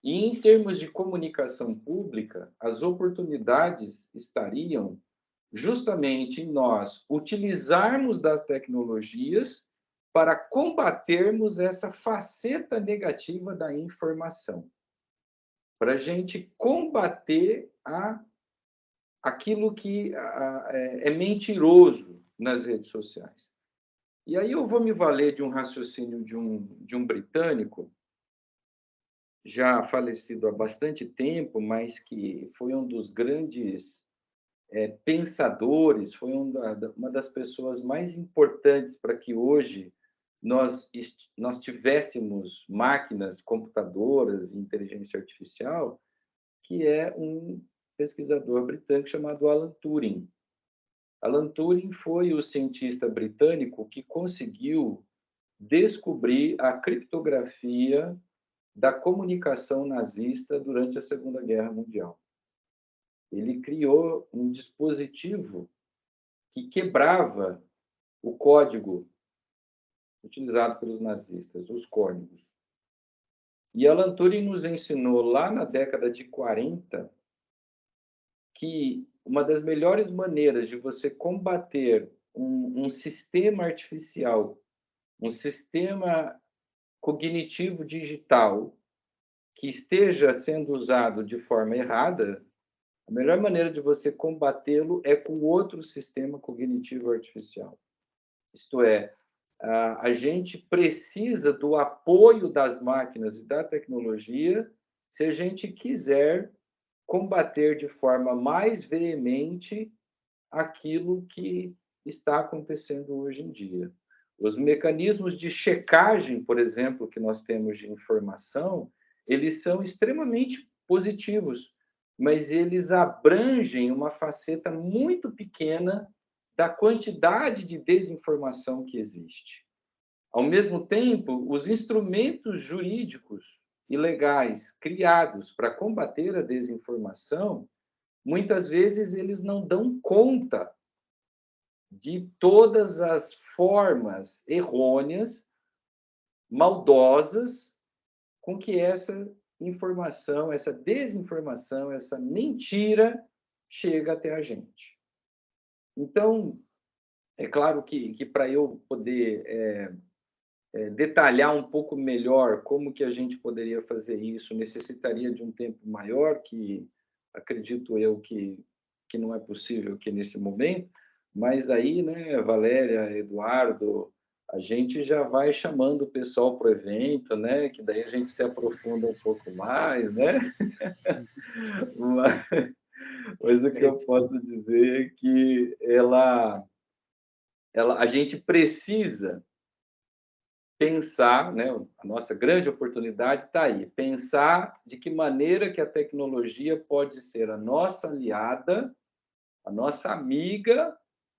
E, em termos de comunicação pública, as oportunidades estariam justamente em nós utilizarmos das tecnologias para combatermos essa faceta negativa da informação, para a gente combater aquilo que é mentiroso nas redes sociais. E aí eu vou me valer de um raciocínio de um britânico, já falecido há bastante tempo, mas que foi um dos grandes pensadores, foi uma das pessoas mais importantes para que hoje nós tivéssemos máquinas, computadoras, inteligência artificial, que é um pesquisador britânico chamado Alan Turing. Alan Turing foi o cientista britânico que conseguiu descobrir a criptografia da comunicação nazista durante a Segunda Guerra Mundial. Ele criou um dispositivo que quebrava o código utilizado pelos nazistas, os códigos. E Alan Turing nos ensinou lá na década de 40 que uma das melhores maneiras de você combater um sistema artificial, um sistema cognitivo digital que esteja sendo usado de forma errada, a melhor maneira de você combatê-lo é com outro sistema cognitivo artificial. Isto é, a gente precisa do apoio das máquinas e da tecnologia se a gente quiser combater de forma mais veemente aquilo que está acontecendo hoje em dia. Os mecanismos de checagem, por exemplo, que nós temos de informação, eles são extremamente positivos, mas eles abrangem uma faceta muito pequena da quantidade de desinformação que existe. Ao mesmo tempo, os instrumentos jurídicos e legais criados para combater a desinformação, muitas vezes eles não dão conta de todas as formas errôneas, maldosas, com que essa informação, essa desinformação, essa mentira chega até a gente. Então, é claro que para eu poder detalhar um pouco melhor como que a gente poderia fazer isso, necessitaria de um tempo maior, que acredito eu que não é possível aqui nesse momento, mas aí, né, Valéria, Eduardo, a gente já vai chamando o pessoal para o evento, né, que daí a gente se aprofunda um pouco mais, né? Mas o que eu posso dizer é que a gente precisa pensar, né, a nossa grande oportunidade está aí, pensar de que maneira que a tecnologia pode ser a nossa aliada, a nossa amiga,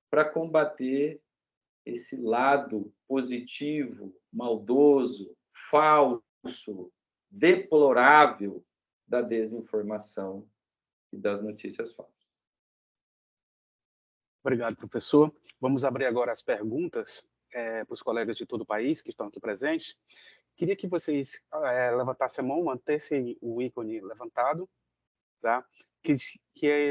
para combater esse lado positivo, maldoso, falso, deplorável da desinformação e das notícias falsas. Obrigado, professor. Vamos abrir agora as perguntas para os colegas de todo o país que estão aqui presentes. Queria que vocês levantassem a mão, mantessem o ícone levantado, tá?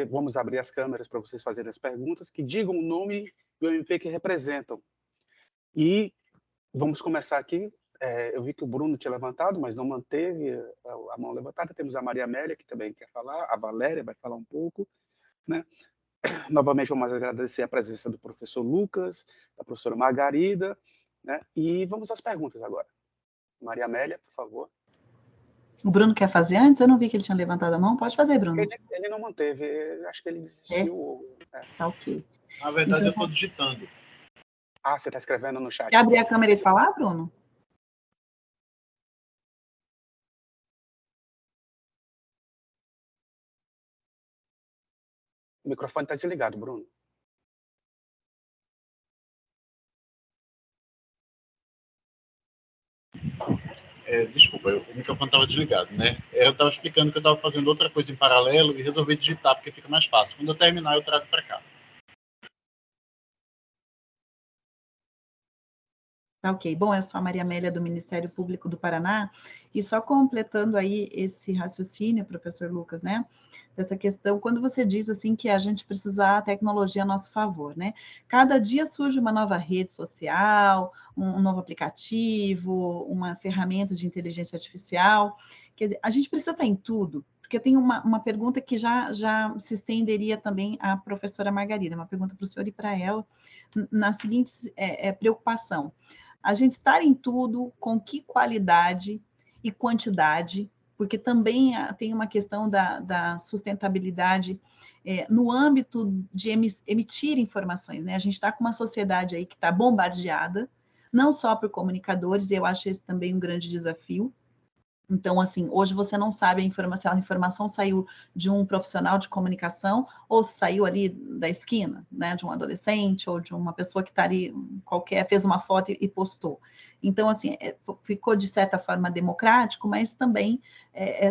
Vamos abrir as câmeras para vocês fazerem as perguntas, que digam o nome e o MP que representam. E vamos começar aqui. Eu vi que o Bruno tinha levantado, mas não manteve a mão levantada. Temos a Maria Amélia, que também quer falar. A Valéria vai falar um pouco, né? Novamente, vamos agradecer a presença do professor Lucas, da professora Margarida, né? E vamos às perguntas agora. Maria Amélia, por favor. O Bruno quer fazer antes? Eu não vi que ele tinha levantado a mão. Pode fazer, Bruno. Ele não manteve, acho que ele desistiu. Tá ok. Na verdade, então, eu estou digitando. Ah, você está escrevendo no chat. Quer abrir a câmera e falar, Bruno? O microfone está desligado, Bruno. Desculpa, o microfone estava desligado, né? Eu estava explicando que eu estava fazendo outra coisa em paralelo e resolvi digitar porque fica mais fácil. Quando eu terminar, eu trago para cá. Tá ok. Bom, eu sou a Maria Amélia do Ministério Público do Paraná e só completando aí esse raciocínio, professor Lucas, né? Dessa questão, quando você diz assim que a gente precisa usar a tecnologia a nosso favor, né? Cada dia surge uma nova rede social, um novo aplicativo, uma ferramenta de inteligência artificial. Quer dizer, a gente precisa estar em tudo, porque eu tenho uma pergunta que já se estenderia também à professora Margarida, uma pergunta para o senhor e para ela, na seguinte preocupação. A gente estar em tudo, com que qualidade e quantidade, porque também tem uma questão da sustentabilidade no âmbito de emitir informações, né? A gente está com uma sociedade aí que está bombardeada, não só por comunicadores, e eu acho esse também um grande desafio. Então, assim, hoje você não sabe se a informação saiu de um profissional de comunicação ou se saiu ali da esquina, né, de um adolescente ou de uma pessoa que está ali qualquer, fez uma foto e postou. Então, assim, ficou de certa forma democrático, mas também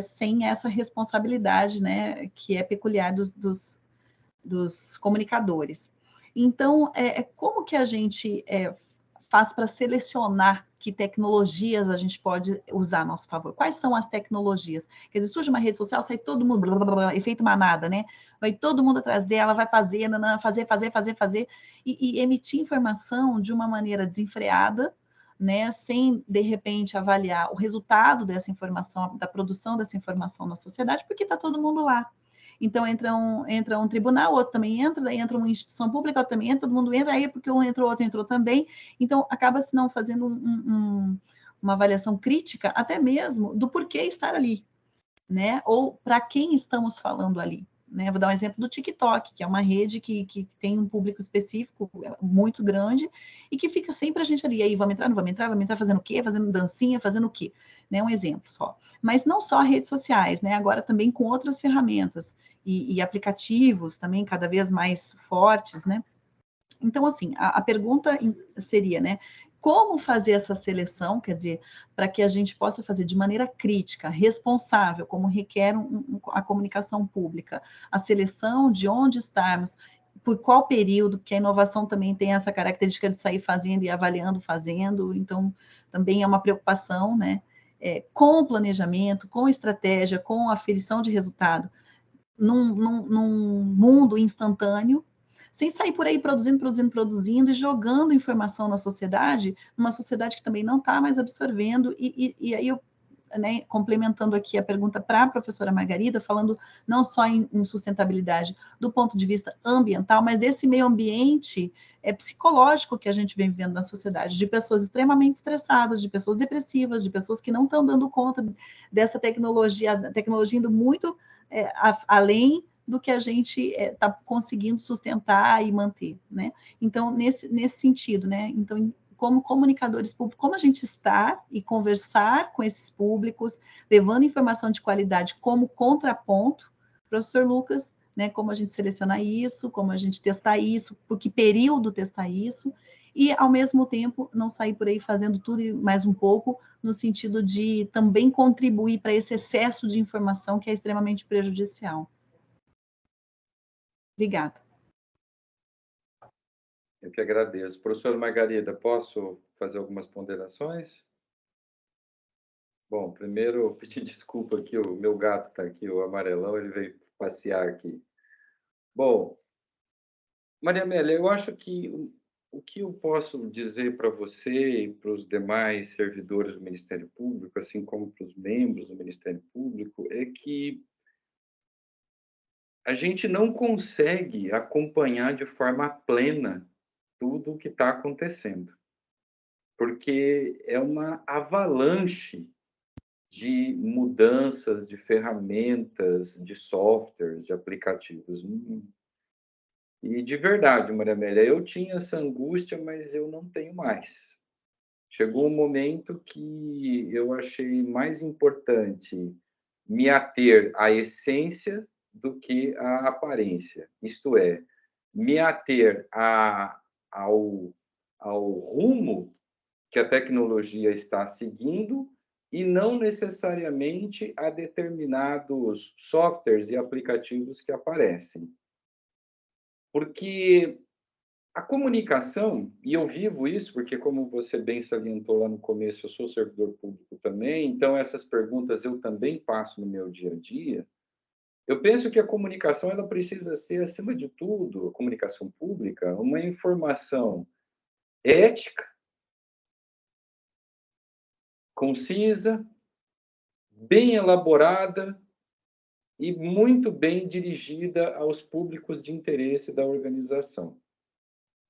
sem essa responsabilidade, né, que é peculiar dos comunicadores. Então, como que a gente faz para selecionar que tecnologias a gente pode usar a nosso favor? Quais são as tecnologias? Quer dizer, surge uma rede social, sai todo mundo, blá, blá, blá, efeito manada, né? Vai todo mundo atrás dela, vai fazer, fazer, e emitir informação de uma maneira desenfreada, né? Sem, de repente, avaliar o resultado dessa informação, da produção dessa informação na sociedade, porque está todo mundo lá. Então, entra um tribunal, outro também entra, daí entra uma instituição pública, outro também entra, todo mundo entra, aí porque um entrou, outro entrou também. Então, acaba-se não fazendo uma avaliação crítica, até mesmo do porquê estar ali, né? Ou para quem estamos falando ali. Né? Vou dar um exemplo do TikTok, que é uma rede que tem um público específico muito grande e que fica sempre a gente ali. Aí, vamos entrar, fazendo o quê? Fazendo dancinha, fazendo o quê? Né? Um exemplo só. Mas não só redes sociais, né? Agora também com outras ferramentas e aplicativos também cada vez mais fortes, né? Então, assim, a pergunta seria, né? Como fazer essa seleção, quer dizer, para que a gente possa fazer de maneira crítica, responsável, como requer a comunicação pública, a seleção de onde estarmos, por qual período, porque a inovação também tem essa característica de sair fazendo e avaliando, fazendo, então também é uma preocupação, né? Com o planejamento, com estratégia, com a aferição de resultado, num mundo instantâneo, sem sair por aí produzindo e jogando informação na sociedade, numa sociedade que também não está mais absorvendo, e aí eu, né, complementando aqui a pergunta para a professora Margarida, falando não só em sustentabilidade do ponto de vista ambiental, mas desse meio ambiente psicológico que a gente vem vivendo na sociedade, de pessoas extremamente estressadas, de pessoas depressivas, de pessoas que não estão dando conta dessa tecnologia, indo muito além do que a gente está conseguindo sustentar e manter, né? Então, nesse sentido, né? Então, como comunicadores públicos, como a gente está e conversar com esses públicos, levando informação de qualidade como contraponto, professor Lucas, né? Como a gente selecionar isso, como a gente testar isso, por que período testar isso, e, ao mesmo tempo, não sair por aí fazendo tudo e mais um pouco, no sentido de também contribuir para esse excesso de informação que é extremamente prejudicial. Obrigada. Eu que agradeço. Professora Margarida, posso fazer algumas ponderações? Bom, primeiro, pedir desculpa aqui, o meu gato está aqui, o amarelão, ele veio passear aqui. Bom, Maria Amélia, eu acho que o que eu posso dizer para você e para os demais servidores do Ministério Público, assim como para os membros do Ministério Público, é que a gente não consegue acompanhar de forma plena tudo o que está acontecendo, porque é uma avalanche de mudanças, de ferramentas, de softwares, de aplicativos. E de verdade, Maria Amélia, eu tinha essa angústia, mas eu não tenho mais. Chegou um momento que eu achei mais importante me ater à essência do que à aparência. Isto é, me ater ao rumo que a tecnologia está seguindo e não necessariamente a determinados softwares e aplicativos que aparecem. Porque a comunicação, e eu vivo isso, porque como você bem salientou lá no começo, eu sou servidor público também, então essas perguntas eu também passo no meu dia a dia. Eu penso que a comunicação ela precisa ser, acima de tudo, a comunicação pública, uma informação ética, concisa, bem elaborada e muito bem dirigida aos públicos de interesse da organização.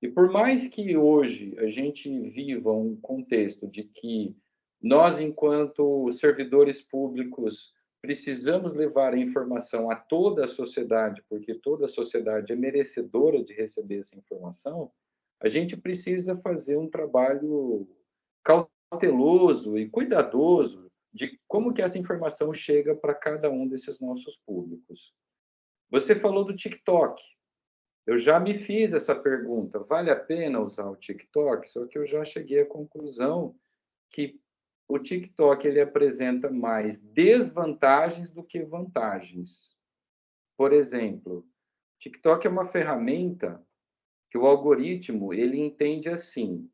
E por mais que hoje a gente viva um contexto de que nós, enquanto servidores públicos, precisamos levar a informação a toda a sociedade, porque toda a sociedade é merecedora de receber essa informação, a gente precisa fazer um trabalho cauteloso e cuidadoso de como que essa informação chega para cada um desses nossos públicos. Você falou do TikTok. Eu já me fiz essa pergunta, vale a pena usar o TikTok? Só que eu já cheguei à conclusão que o TikTok ele apresenta mais desvantagens do que vantagens. Por exemplo, TikTok é uma ferramenta que o algoritmo ele entende assim: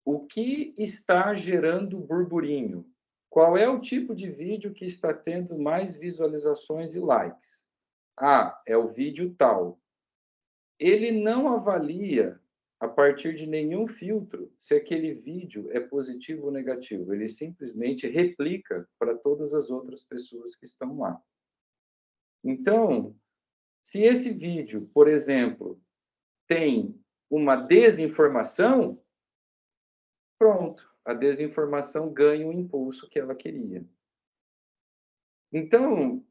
o que está gerando burburinho? Qual é o tipo de vídeo que está tendo mais visualizações e likes? Ah, é o vídeo tal. Ele não avalia, a partir de nenhum filtro, se aquele vídeo é positivo ou negativo. Ele simplesmente replica para todas as outras pessoas que estão lá. Então, se esse vídeo, por exemplo, tem uma desinformação, pronto, a desinformação ganha o impulso que ela queria. Então,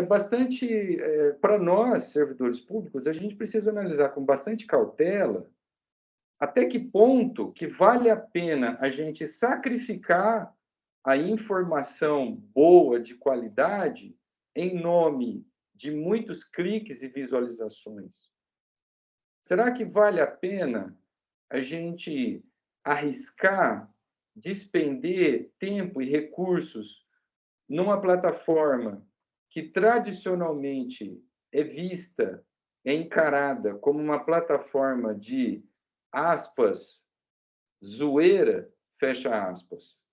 bastante... para nós, servidores públicos, a gente precisa analisar com bastante cautela até que ponto que vale a pena a gente sacrificar a informação boa, de qualidade, em nome de muitos cliques e visualizações. Será que vale a pena a gente arriscar, despender tempo e recursos numa plataforma que tradicionalmente é vista, é encarada como uma plataforma de, aspas, zoeira, fecha aspas?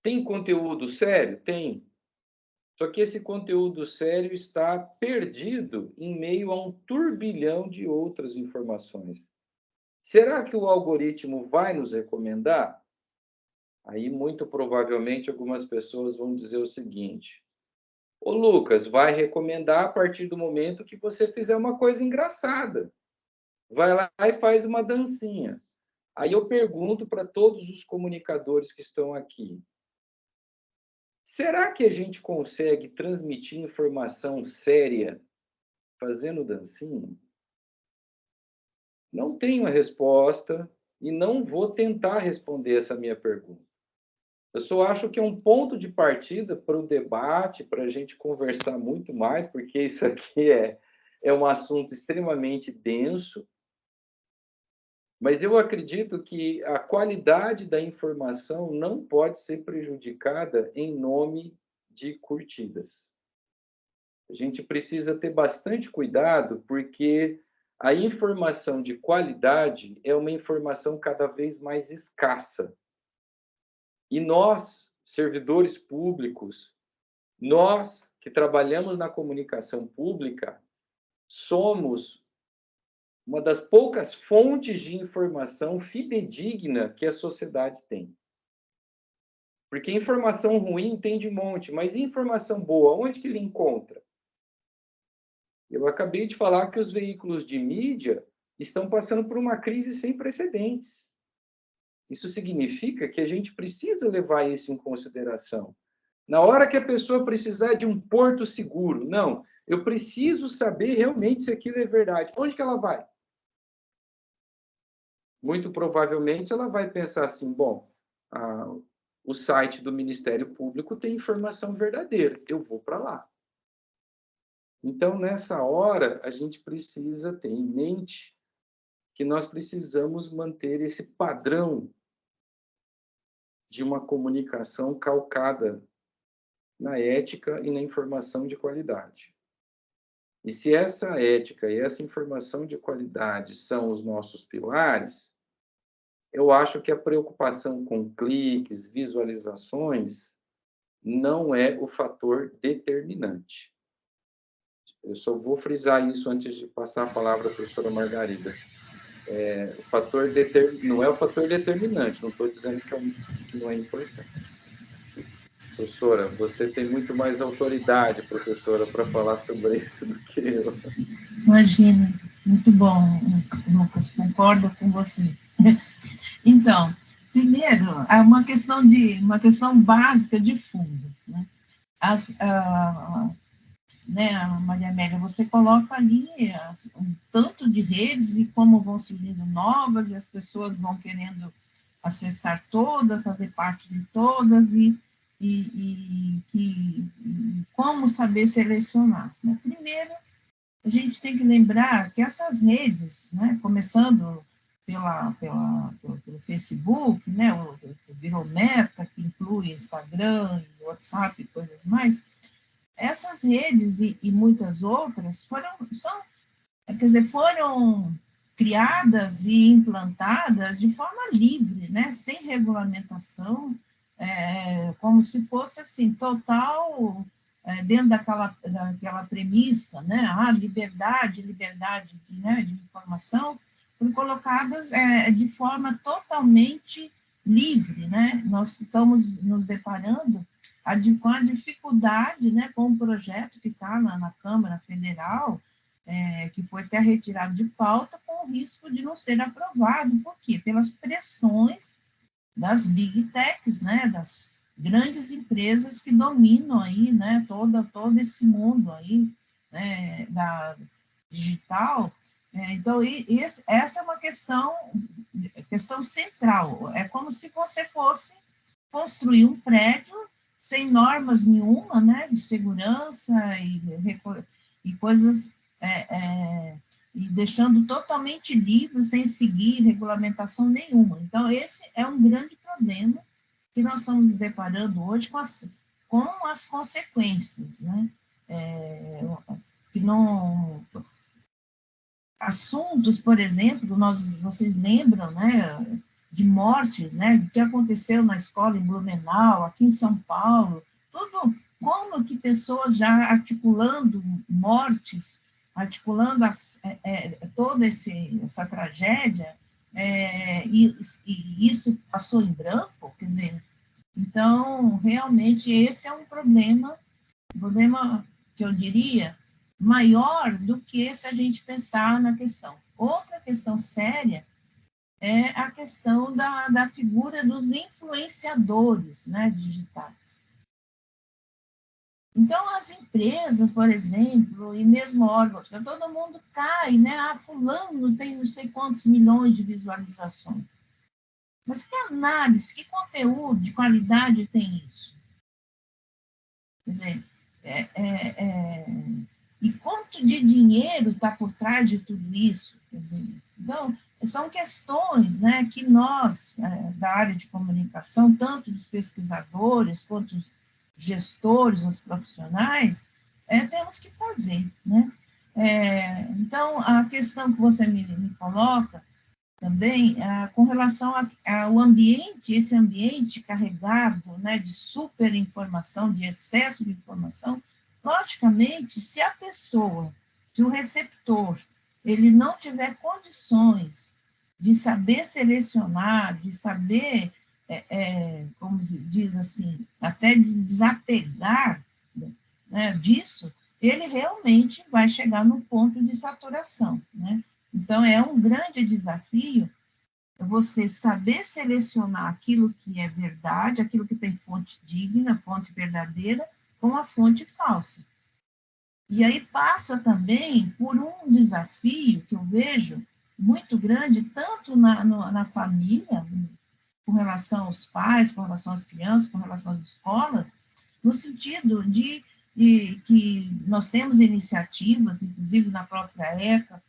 Tem conteúdo sério? Tem. Só que esse conteúdo sério está perdido em meio a um turbilhão de outras informações. Será que o algoritmo vai nos recomendar? Aí, muito provavelmente, algumas pessoas vão dizer o seguinte: ô Lucas, vai recomendar a partir do momento que você fizer uma coisa engraçada. Vai lá e faz uma dancinha. Aí eu pergunto para todos os comunicadores que estão aqui: será que a gente consegue transmitir informação séria fazendo dancinha? Não tenho a resposta e não vou tentar responder essa minha pergunta. Eu só acho que é um ponto de partida para o debate, para a gente conversar muito mais, porque isso aqui é um assunto extremamente denso. Mas eu acredito que a qualidade da informação não pode ser prejudicada em nome de curtidas. A gente precisa ter bastante cuidado, porque a informação de qualidade é uma informação cada vez mais escassa. E nós, servidores públicos, nós que trabalhamos na comunicação pública, somos uma das poucas fontes de informação fidedigna que a sociedade tem. Porque informação ruim tem de monte, mas informação boa, onde que ele encontra? Eu acabei de falar que os veículos de mídia estão passando por uma crise sem precedentes. Isso significa que a gente precisa levar isso em consideração. Na hora que a pessoa precisar de um porto seguro, não, eu preciso saber realmente se aquilo é verdade. Onde que ela vai? Muito provavelmente ela vai pensar assim: bom, o site do Ministério Público tem informação verdadeira, eu vou para lá. Então, nessa hora, a gente precisa ter em mente que nós precisamos manter esse padrão de uma comunicação calcada na ética e na informação de qualidade. E se essa ética e essa informação de qualidade são os nossos pilares, eu acho que a preocupação com cliques, visualizações, não é o fator determinante. Eu só vou frisar isso antes de passar a palavra à professora Margarida. O fator não é o fator determinante, não estou dizendo que não é importante. Professora, você tem muito mais autoridade, professora, para falar sobre isso do que eu. Imagina, muito bom, Lucas, concordo com você. Então, Primeiro, há uma questão básica de fundo, né? Né, Maria Amélia, você coloca ali um tanto de redes e como vão surgindo novas, e as pessoas vão querendo acessar todas, fazer parte de todas, e como saber selecionar, né? Primeiro, a gente tem que lembrar que essas redes, né, começando pelo Facebook, né, virou Meta, que inclui Instagram, WhatsApp e coisas mais, essas redes e muitas outras foram criadas e implantadas de forma livre, né, sem regulamentação, como se fosse assim, total, dentro daquela premissa, né, liberdade de informação, foram colocadas de forma totalmente livre, né? Nós estamos nos deparando com a dificuldade, né, com o projeto que está na Câmara Federal, que foi até retirado de pauta, com o risco de não ser aprovado. Por quê? Pelas pressões das big techs, né, das grandes empresas que dominam aí, né, todo esse mundo aí, né, da digital. Então, essa é uma questão central. É como se você fosse construir um prédio sem normas nenhuma, né, de segurança e coisas, e deixando totalmente livre, sem seguir regulamentação nenhuma. Então, esse é um grande problema que nós estamos nos deparando hoje com as consequências, né, que não... Assuntos, por exemplo, vocês lembram, né, de mortes, né, que aconteceu na escola em Blumenau, aqui em São Paulo, tudo, como que pessoas já articulando mortes, articulando toda essa tragédia, e isso passou em branco, quer dizer, então, realmente, esse é um problema que eu diria, maior do que se a gente pensar na questão. Outra questão séria é a questão da figura dos influenciadores, né, digitais. Então, as empresas, por exemplo, e mesmo órgãos, todo mundo cai, né? Fulano tem não sei quantos milhões de visualizações. Mas que análise, que conteúdo de qualidade tem isso? Quer dizer, e quanto de dinheiro está por trás de tudo isso? Quer dizer, então, são questões, né, que nós, da área de comunicação, tanto dos pesquisadores quanto os gestores, os profissionais, temos que fazer, né? Então, a questão que você me coloca também, com relação ao ambiente, esse ambiente carregado, né, de superinformação, de excesso de informação, logicamente, se o receptor, ele não tiver condições de saber selecionar, de saber, como se diz assim, até de desapegar, né, disso, ele realmente vai chegar no ponto de saturação, né? Então, é um grande desafio você saber selecionar aquilo que é verdade, aquilo que tem fonte digna, fonte verdadeira, com a fonte falsa. E aí passa também por um desafio que eu vejo muito grande, tanto na família, com relação aos pais, com relação às crianças, com relação às escolas, no sentido de que nós temos iniciativas, inclusive na própria ECA,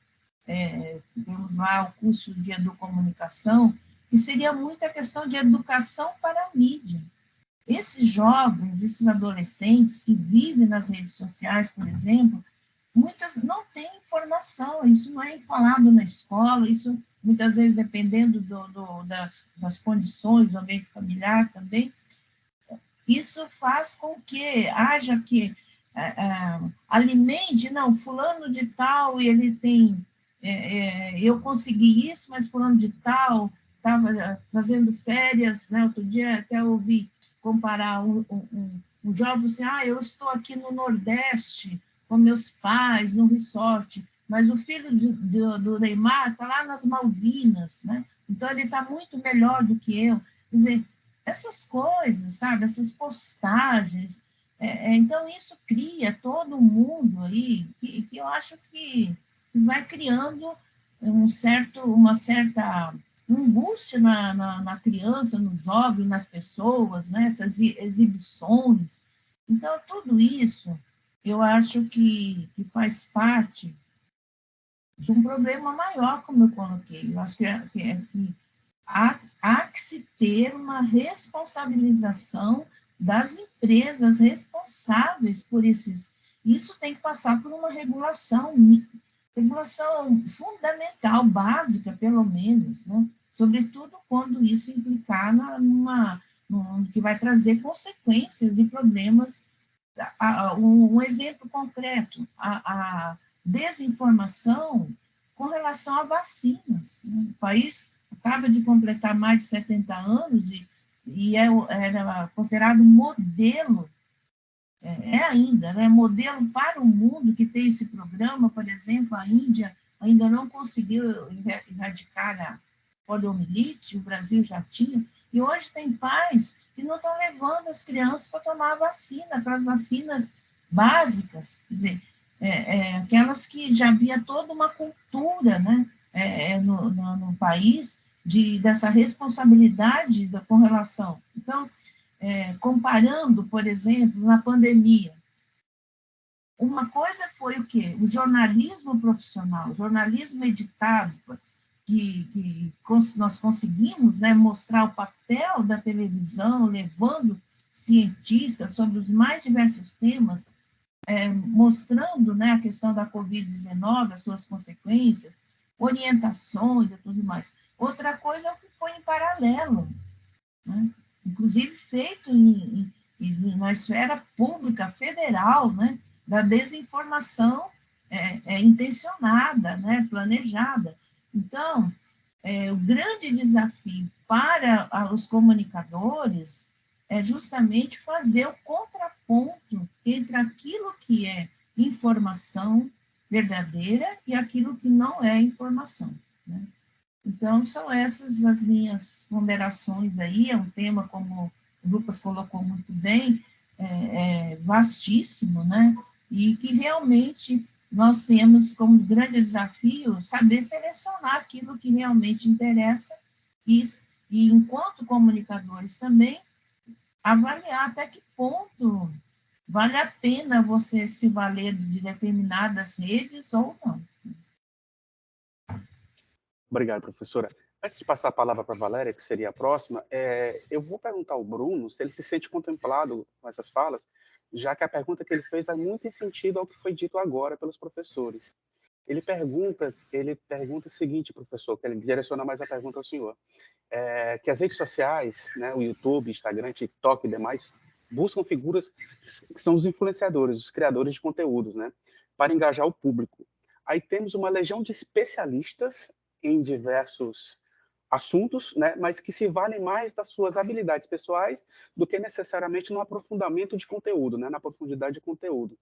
temos lá o curso de educomunicação, que seria muito a questão de educação para a mídia. Esses jovens, esses adolescentes que vivem nas redes sociais, por exemplo, muitos não têm informação, isso não é falado na escola, isso muitas vezes, dependendo das condições do ambiente familiar também, isso faz com que haja que alimente, não, fulano de tal, ele tem... eu consegui isso, mas fulano de tal estava fazendo férias, né? Outro dia até ouvi comparar um jovem assim, eu estou aqui no Nordeste com meus pais, no resort, mas o filho do Neymar está lá nas Malvinas, né? então ele está muito melhor do que eu. Quer dizer, essas coisas, sabe, essas postagens, então isso cria todo mundo aí, que eu acho que vai criando uma certa angústia na criança, no jovem, nas pessoas, né, essas exibições. Então, tudo isso, eu acho que faz parte de um problema maior, como eu coloquei. Eu acho que há que se ter uma responsabilização das empresas responsáveis por esses. Isso tem que passar por uma regulação fundamental, básica, pelo menos, né? Sobretudo quando isso implicar que vai trazer consequências e problemas. Um exemplo concreto, a desinformação com relação a vacinas. Né? O país acaba de completar mais de 70 anos e era considerado modelo, ainda, né, modelo para o mundo, que tem esse programa. Por exemplo, a Índia ainda não conseguiu erradicar a poliomielite, o Brasil já tinha, e hoje tem pais que não estão levando as crianças para tomar a vacina, aquelas vacinas básicas, quer dizer, aquelas que já havia toda uma cultura, né, no país, dessa responsabilidade com relação. Então, comparando, por exemplo, na pandemia, uma coisa foi o quê? O jornalismo profissional, o jornalismo editado, que nós conseguimos, né, mostrar o papel da televisão, levando cientistas sobre os mais diversos temas, mostrando, né, a questão da Covid-19, as suas consequências, orientações e tudo mais. Outra coisa é o que foi em paralelo, né? Inclusive feito na esfera pública federal, né, da desinformação intencionada, né, planejada. Então, o grande desafio para os comunicadores é justamente fazer o contraponto entre aquilo que é informação verdadeira e aquilo que não é informação, né? Então, são essas as minhas ponderações aí. É um tema, como o Lucas colocou muito bem, vastíssimo, né? E que realmente nós temos como grande desafio saber selecionar aquilo que realmente interessa e enquanto comunicadores também, avaliar até que ponto vale a pena você se valer de determinadas redes ou não. Obrigado, professora. Antes de passar a palavra para a Valéria, que seria a próxima, eu vou perguntar ao Bruno se ele se sente contemplado com essas falas, já que a pergunta que ele fez vai muito em sentido ao que foi dito agora pelos professores. Ele pergunta o seguinte, professor, que ele direciona mais a pergunta ao senhor, que as redes sociais, né, o YouTube, Instagram, TikTok e demais, buscam figuras que são os influenciadores, os criadores de conteúdos, né, para engajar o público. Aí temos uma legião de especialistas em diversos assuntos, né, mas que se valem mais das suas habilidades pessoais do que necessariamente no aprofundamento de conteúdo, né, na profundidade de conteúdo.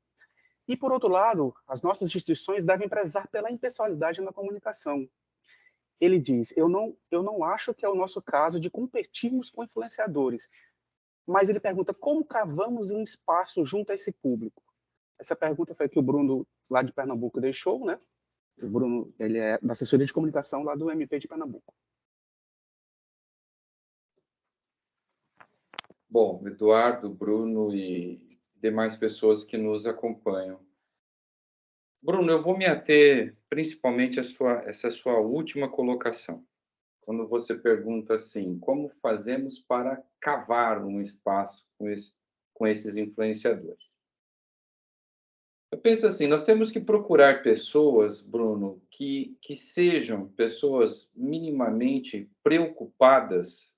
E, por outro lado, as nossas instituições devem prezar pela impessoalidade na comunicação. Ele diz, eu não acho que é o nosso caso de competirmos com influenciadores, mas ele pergunta como cavamos um espaço junto a esse público. Essa pergunta foi que o Bruno, lá de Pernambuco, deixou, né? O Bruno, ele é da assessoria de comunicação lá do MP de Pernambuco. Bom, Eduardo, Bruno e demais pessoas que nos acompanham. Bruno, eu vou me ater principalmente a essa sua última colocação, quando você pergunta assim, como fazemos para cavar um espaço com esses influenciadores? Eu penso assim, nós temos que procurar pessoas, Bruno, que sejam pessoas minimamente preocupadas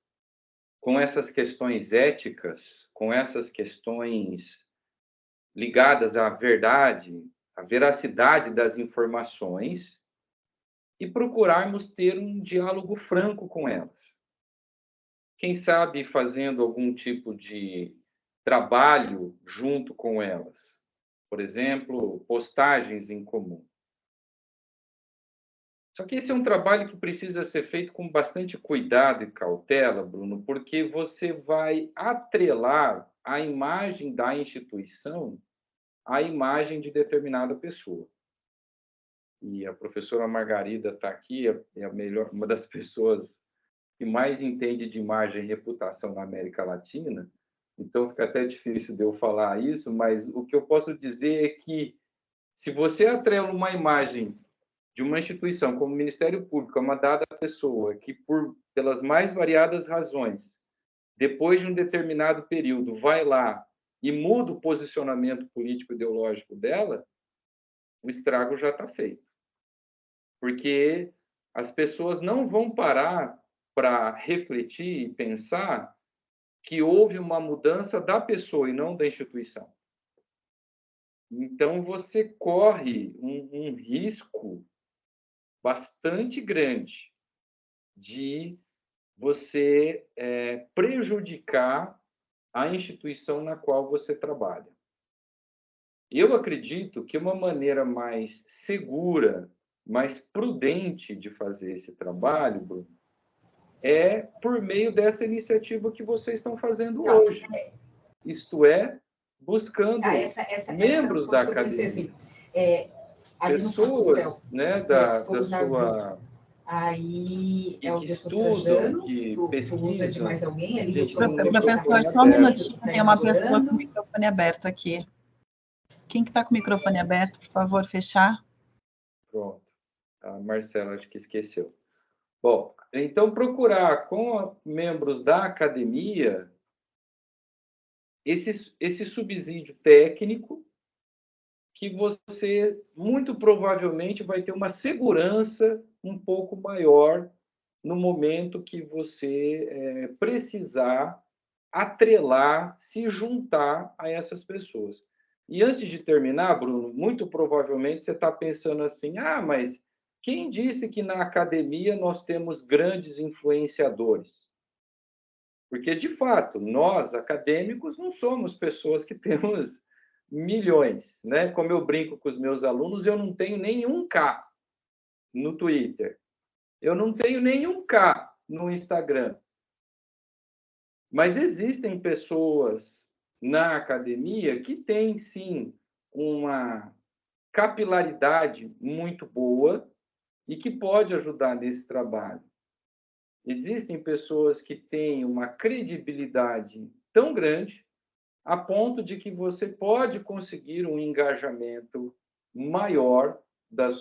com essas questões éticas, com essas questões ligadas à verdade, à veracidade das informações, e procurarmos ter um diálogo franco com elas. Quem sabe fazendo algum tipo de trabalho junto com elas. Por exemplo, postagens em comum. Só que esse é um trabalho que precisa ser feito com bastante cuidado e cautela, Bruno, porque você vai atrelar a imagem da instituição à imagem de determinada pessoa. E a professora Margarida está aqui, é a melhor, uma das pessoas que mais entende de imagem e reputação na América Latina, então fica até difícil de eu falar isso, mas o que eu posso dizer é que se você atrela uma imagem de uma instituição como o Ministério Público a uma dada pessoa que, pelas mais variadas razões, depois de um determinado período, vai lá e muda o posicionamento político-ideológico dela, o estrago já está feito. Porque as pessoas não vão parar para refletir e pensar que houve uma mudança da pessoa e não da instituição. Então, você corre um risco bastante grande de você prejudicar a instituição na qual você trabalha. Eu acredito que uma maneira mais segura, mais prudente de fazer esse trabalho, Bruno, é por meio dessa iniciativa que vocês estão fazendo hoje. Isto é, buscando membros da academia. Assim, pessoas, né, da sua... Aí é o que doutor estudam, Trajano, que tu usa pesquisam. de mais alguém ali? Gente, Professor, só um minutinho, tem uma pessoa com o microfone aberto aqui. Quem que está com o microfone aberto, por favor, fechar? Pronto. A Marcela, acho que esqueceu. Bom, então procurar com membros da academia esse subsídio técnico que você, muito provavelmente, vai ter uma segurança um pouco maior no momento que você precisar atrelar, se juntar a essas pessoas. E antes de terminar, Bruno, muito provavelmente você está pensando assim, mas quem disse que na academia nós temos grandes influenciadores? Porque, de fato, nós, acadêmicos, não somos pessoas que temos milhões, né? Como eu brinco com os meus alunos, eu não tenho nenhum K no Twitter. Eu não tenho nenhum K no Instagram. Mas existem pessoas na academia que têm, sim, uma capilaridade muito boa e que pode ajudar nesse trabalho. Existem pessoas que têm uma credibilidade tão grande a ponto de que você pode conseguir um engajamento maior do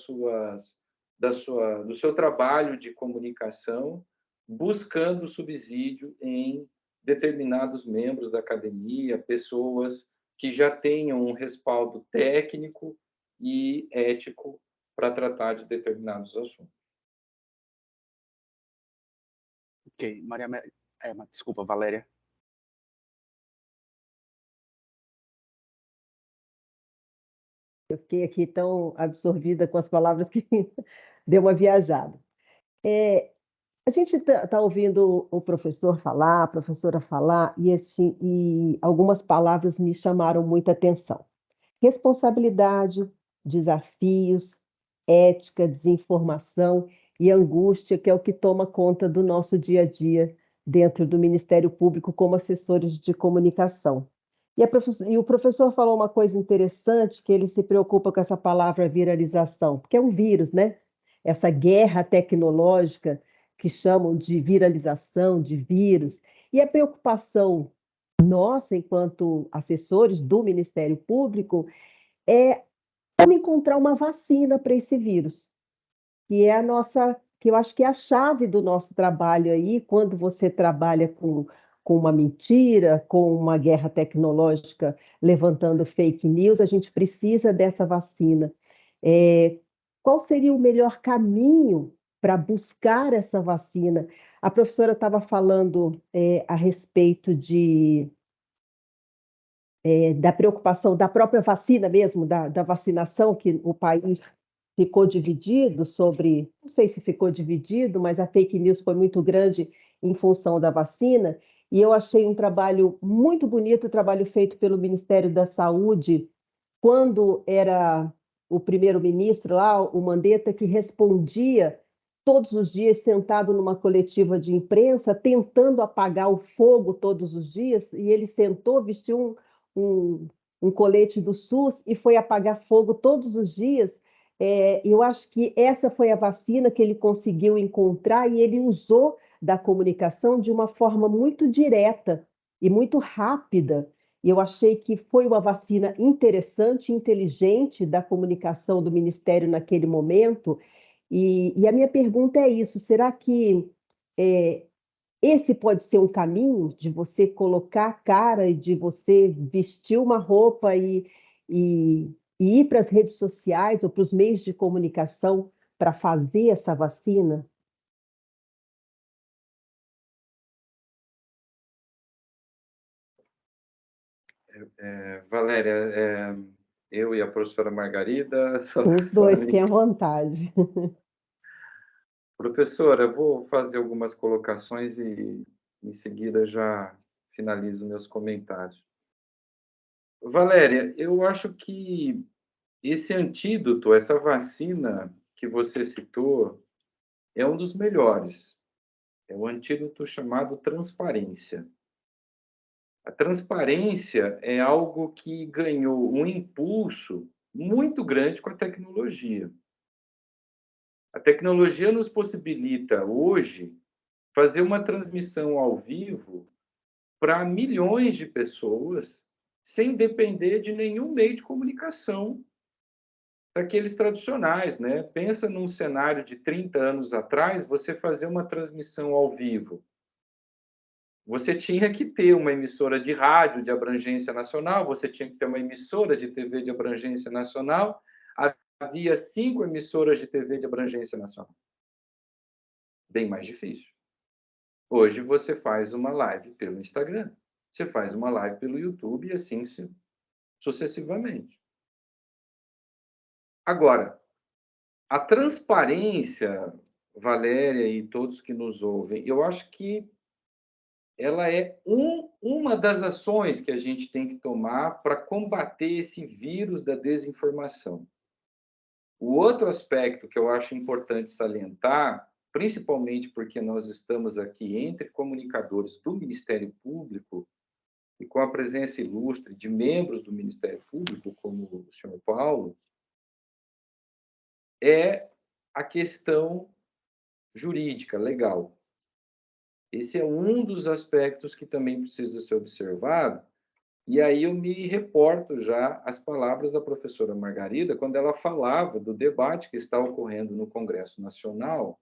seu trabalho de comunicação, buscando subsídio em determinados membros da academia, pessoas que já tenham um respaldo técnico e ético para tratar de determinados assuntos. Ok, desculpa, Valéria. Eu fiquei aqui tão absorvida com as palavras que deu uma viajada. A gente está ouvindo o professor falar, a professora falar, e algumas palavras me chamaram muita atenção. Responsabilidade, desafios, ética, desinformação e angústia, que é o que toma conta do nosso dia a dia dentro do Ministério Público como assessores de comunicação. E o professor falou uma coisa interessante, que ele se preocupa com essa palavra viralização, porque é um vírus, né? Essa guerra tecnológica que chamam de viralização, de vírus, e a preocupação nossa, enquanto assessores do Ministério Público, é como encontrar uma vacina para esse vírus, que é que eu acho que é a chave do nosso trabalho aí, quando você trabalha com uma mentira, com uma guerra tecnológica levantando fake news, a gente precisa dessa vacina. Qual seria o melhor caminho para buscar essa vacina? A professora estava falando a respeito da preocupação da própria vacina mesmo, da vacinação, que o país ficou dividido sobre, não sei se ficou dividido, mas a fake news foi muito grande em função da vacina, e eu achei um trabalho muito bonito, o trabalho feito pelo Ministério da Saúde, quando era o primeiro-ministro lá, o Mandetta, que respondia todos os dias sentado numa coletiva de imprensa, tentando apagar o fogo todos os dias, e ele sentou, vestiu um colete do SUS e foi apagar fogo todos os dias. Eu acho que essa foi a vacina que ele conseguiu encontrar e ele usou da comunicação de uma forma muito direta e muito rápida. E eu achei que foi uma vacina interessante, inteligente da comunicação do Ministério naquele momento. E a minha pergunta é isso: será que esse pode ser um caminho de você colocar a cara e de você vestir uma roupa e ir para as redes sociais ou para os meios de comunicação para fazer essa vacina? Valéria, eu e a professora Margarida... Os dois, fiquem à vontade. Professora, eu vou fazer algumas colocações e, em seguida, já finalizo meus comentários. Valéria, eu acho que esse antídoto, essa vacina que você citou, é um dos melhores. É o antídoto chamado transparência. A transparência é algo que ganhou um impulso muito grande com a tecnologia. A tecnologia nos possibilita, hoje, fazer uma transmissão ao vivo para milhões de pessoas, sem depender de nenhum meio de comunicação daqueles tradicionais, né? Pensa num cenário de 30 anos atrás, você fazer uma transmissão ao vivo. Você tinha que ter uma emissora de rádio de abrangência nacional, você tinha que ter uma emissora de TV de abrangência nacional, havia 5 emissoras de TV de abrangência nacional. Bem mais difícil. Hoje você faz uma live pelo Instagram, você faz uma live pelo YouTube e assim sucessivamente. Agora, a transparência, Valéria e todos que nos ouvem, eu acho que ela é uma das ações que a gente tem que tomar para combater esse vírus da desinformação. O outro aspecto que eu acho importante salientar, principalmente porque nós estamos aqui entre comunicadores do Ministério Público e com a presença ilustre de membros do Ministério Público, como o senhor Paulo, é a questão jurídica, legal. Esse é um dos aspectos que também precisa ser observado, e aí eu me reporto já às palavras da professora Margarida, quando ela falava do debate que está ocorrendo no Congresso Nacional,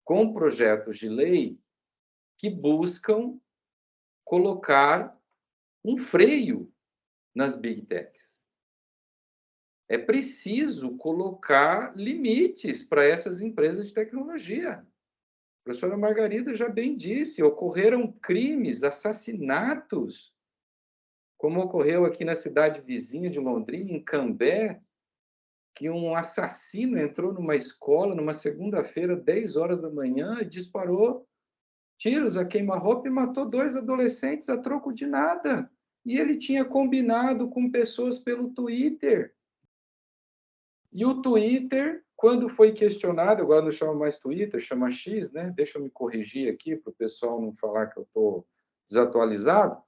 com projetos de lei que buscam colocar um freio nas Big Techs. É preciso colocar limites para essas empresas de tecnologia. A professora Margarida já bem disse, ocorreram crimes, assassinatos, como ocorreu aqui na cidade vizinha de Londrina, em Cambé, que um assassino entrou numa escola numa segunda-feira, 10 horas da manhã, e disparou tiros a queima-roupa e matou 2 adolescentes a troco de nada. E ele tinha combinado com pessoas pelo Twitter. E o Twitter, quando foi questionado, agora não chama mais Twitter, chama X, né? Deixa eu me corrigir aqui para o pessoal não falar que eu estou desatualizado.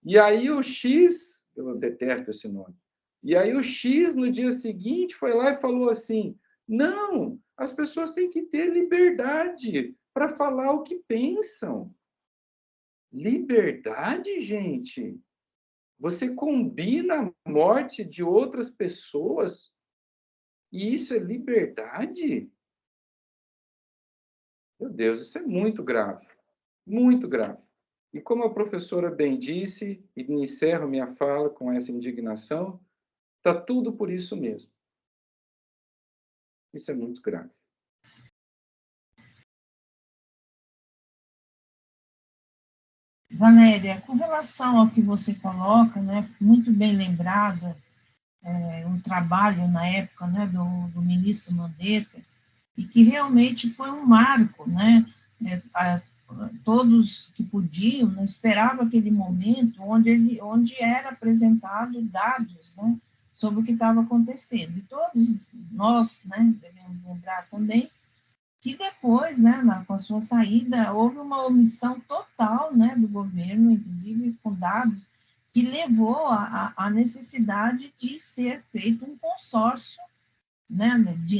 E aí o X, eu detesto esse nome, e aí o X, no dia seguinte, foi lá e falou assim, não, as pessoas têm que ter liberdade para falar o que pensam. Liberdade, gente? Você combina a morte de outras pessoas e isso é liberdade? Meu Deus, isso é muito grave. Muito grave. E como a professora bem disse, e encerro minha fala com essa indignação, está tudo por isso mesmo. Isso é muito grave. Valéria, com relação ao que você coloca, né, muito bem lembrado, o trabalho na época, né, do ministro Mandetta, e que realmente foi um marco, né, todos que podiam, né, esperavam aquele momento onde era apresentado dados, né, sobre o que estava acontecendo. E todos nós, né, devemos lembrar também que depois, né, com a sua saída, houve uma omissão total, né, do governo, inclusive com dados, que levou à necessidade de ser feito um consórcio, né,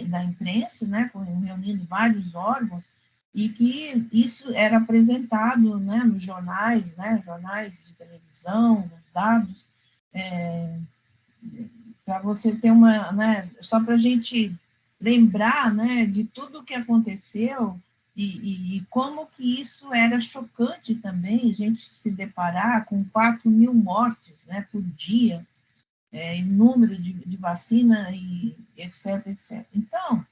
da imprensa, né, reunindo vários órgãos, e que isso era apresentado, né, nos jornais, né, jornais de televisão, nos dados, para você ter uma, né, só para a gente lembrar, né, de tudo o que aconteceu e como que isso era chocante também, a gente se deparar com 4.000 mortes, né, por dia, em número de vacina e etc, etc. Então,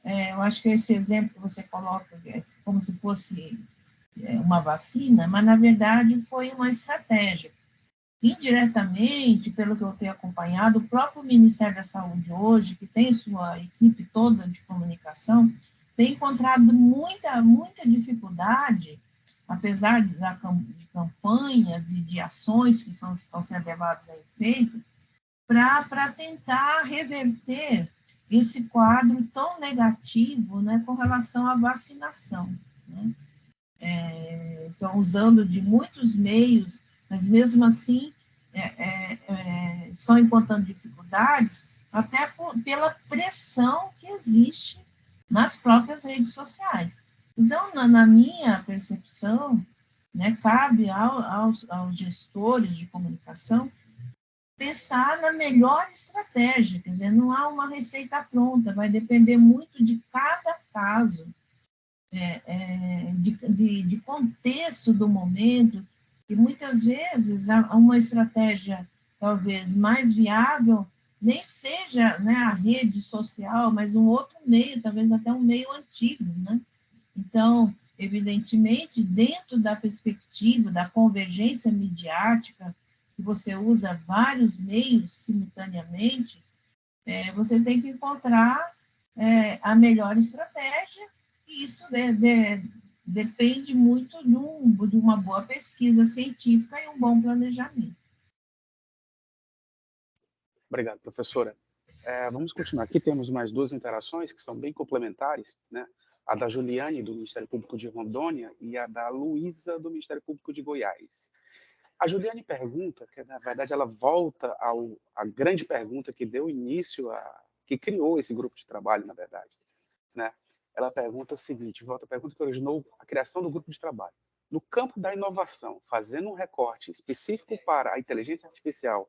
eu acho que esse exemplo que você coloca é como se fosse uma vacina, mas na verdade foi uma estratégia. Indiretamente, pelo que eu tenho acompanhado, o próprio Ministério da Saúde hoje, que tem sua equipe toda de comunicação, tem encontrado muita dificuldade, apesar de campanhas e de ações que estão sendo levadas a efeito, para tentar reverter esse quadro tão negativo, né, com relação à vacinação, né? Estão usando de muitos meios, mas mesmo assim estão encontrando dificuldades, até pela pressão que existe nas próprias redes sociais. Então, na minha percepção, né, cabe aos gestores de comunicação pensar na melhor estratégia, quer dizer, não há uma receita pronta, vai depender muito de cada caso, de contexto do momento, e muitas vezes uma estratégia talvez mais viável nem seja, né, a rede social, mas um outro meio, talvez até um meio antigo, né? Então, evidentemente, dentro da perspectiva da convergência midiática, que você usa vários meios simultaneamente, você tem que encontrar a melhor estratégia, e isso depende muito de uma boa pesquisa científica e um bom planejamento. Obrigado, professora. Vamos continuar. Aqui temos mais duas interações que são bem complementares, né? A da Juliane, do Ministério Público de Rondônia, e a da Luísa, do Ministério Público de Goiás. A Juliane pergunta, que na verdade ela volta à grande pergunta que deu início que criou esse grupo de trabalho, na verdade, né? Ela pergunta o seguinte, volta à pergunta que originou a criação do grupo de trabalho. No campo da inovação, fazendo um recorte específico para a inteligência artificial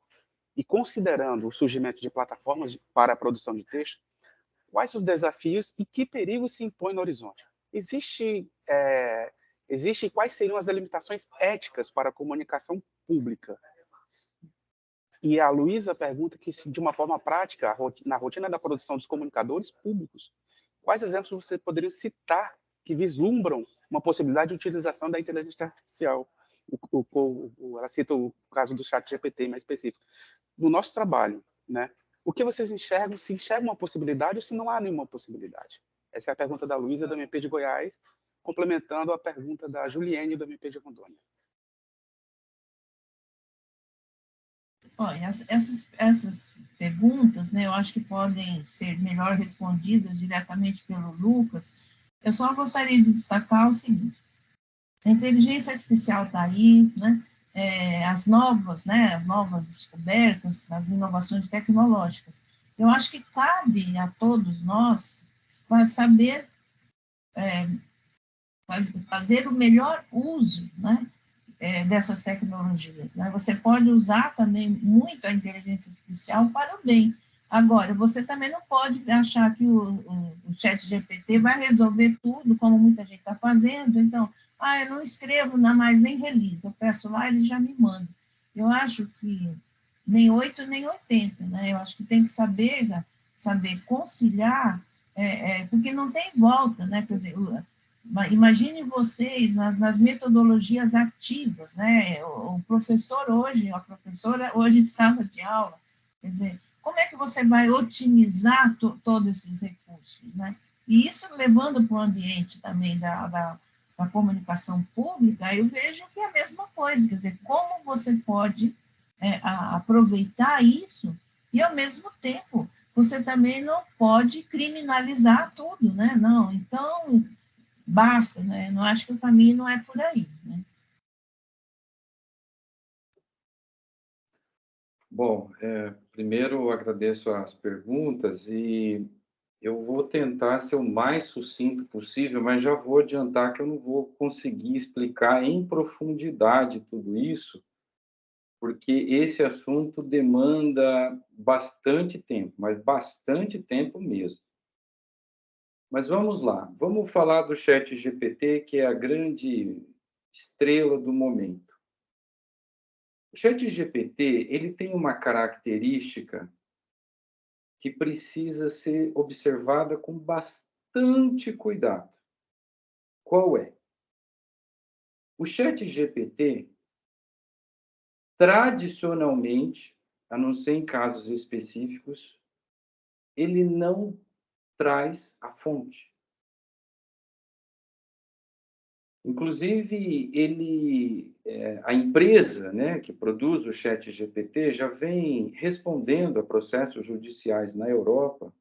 e considerando o surgimento de plataformas para a produção de texto, quais os desafios e que perigos se impõem no horizonte? Existe quais seriam as limitações éticas para a comunicação pública? E a Luísa pergunta que, de uma forma prática, na rotina da produção dos comunicadores públicos, quais exemplos você poderia citar que vislumbram uma possibilidade de utilização da inteligência artificial? Ela cita o caso do ChatGPT mais específico. No nosso trabalho, né? O que vocês enxergam, se enxergam uma possibilidade ou se não há nenhuma possibilidade? Essa é a pergunta da Luísa, do MP de Goiás, complementando a pergunta da Juliane, do MP de Rondônia. Olha, essas perguntas, né, eu acho que podem ser melhor respondidas diretamente pelo Lucas. Eu só gostaria de destacar o seguinte: a inteligência artificial está aí, né? As novas descobertas, as inovações tecnológicas. Eu acho que cabe a todos nós saber fazer o melhor uso, né, dessas tecnologias, né? Você pode usar também muito a inteligência artificial para o bem. Agora, você também não pode achar que o ChatGPT vai resolver tudo, como muita gente está fazendo. Então, eu não escrevo mais nem release, eu peço lá, ele já me manda. Eu acho que nem 8, nem 80, né? Eu acho que tem que saber conciliar, porque não tem volta, né? Quer dizer, imagine vocês nas metodologias ativas, né? O professor hoje, a professora hoje de sala de aula, quer dizer, como é que você vai otimizar todos esses recursos, né? E isso levando para o ambiente também da comunicação pública, eu vejo que é a mesma coisa, quer dizer, como você pode aproveitar isso e, ao mesmo tempo, você também não pode criminalizar tudo, né? Não, então, basta, né? Não acho que o caminho não é por aí, né? Bom, primeiro eu agradeço as perguntas e eu vou tentar ser o mais sucinto possível, mas já vou adiantar que eu não vou conseguir explicar em profundidade tudo isso, porque esse assunto demanda bastante tempo, mas bastante tempo mesmo. Mas vamos lá, vamos falar do Chat GPT, que é a grande estrela do momento. O Chat GPT, ele tem uma característica que precisa ser observada com bastante cuidado. Qual é? O Chat GPT, tradicionalmente, a não ser em casos específicos, ele não traz a fonte. Inclusive, a empresa, né, que produz o Chat GPT já vem respondendo a processos judiciais na Europa,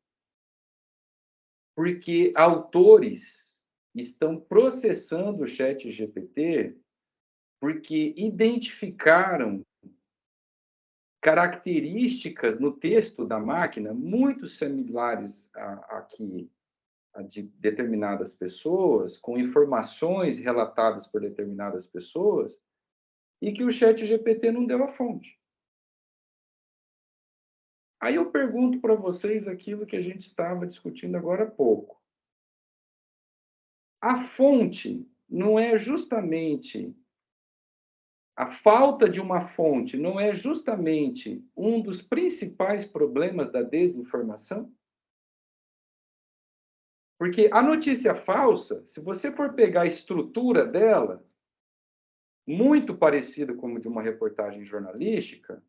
porque autores estão processando o Chat GPT porque identificaram características no texto da máquina muito similares a de determinadas pessoas, com informações relatadas por determinadas pessoas, e que o Chat GPT não deu a fonte. Aí eu pergunto para vocês aquilo que a gente estava discutindo agora há pouco. A fonte não é justamente a falta de uma fonte não é justamente um dos principais problemas da desinformação? Porque a notícia falsa, se você for pegar a estrutura dela, muito parecida com a de uma reportagem jornalística,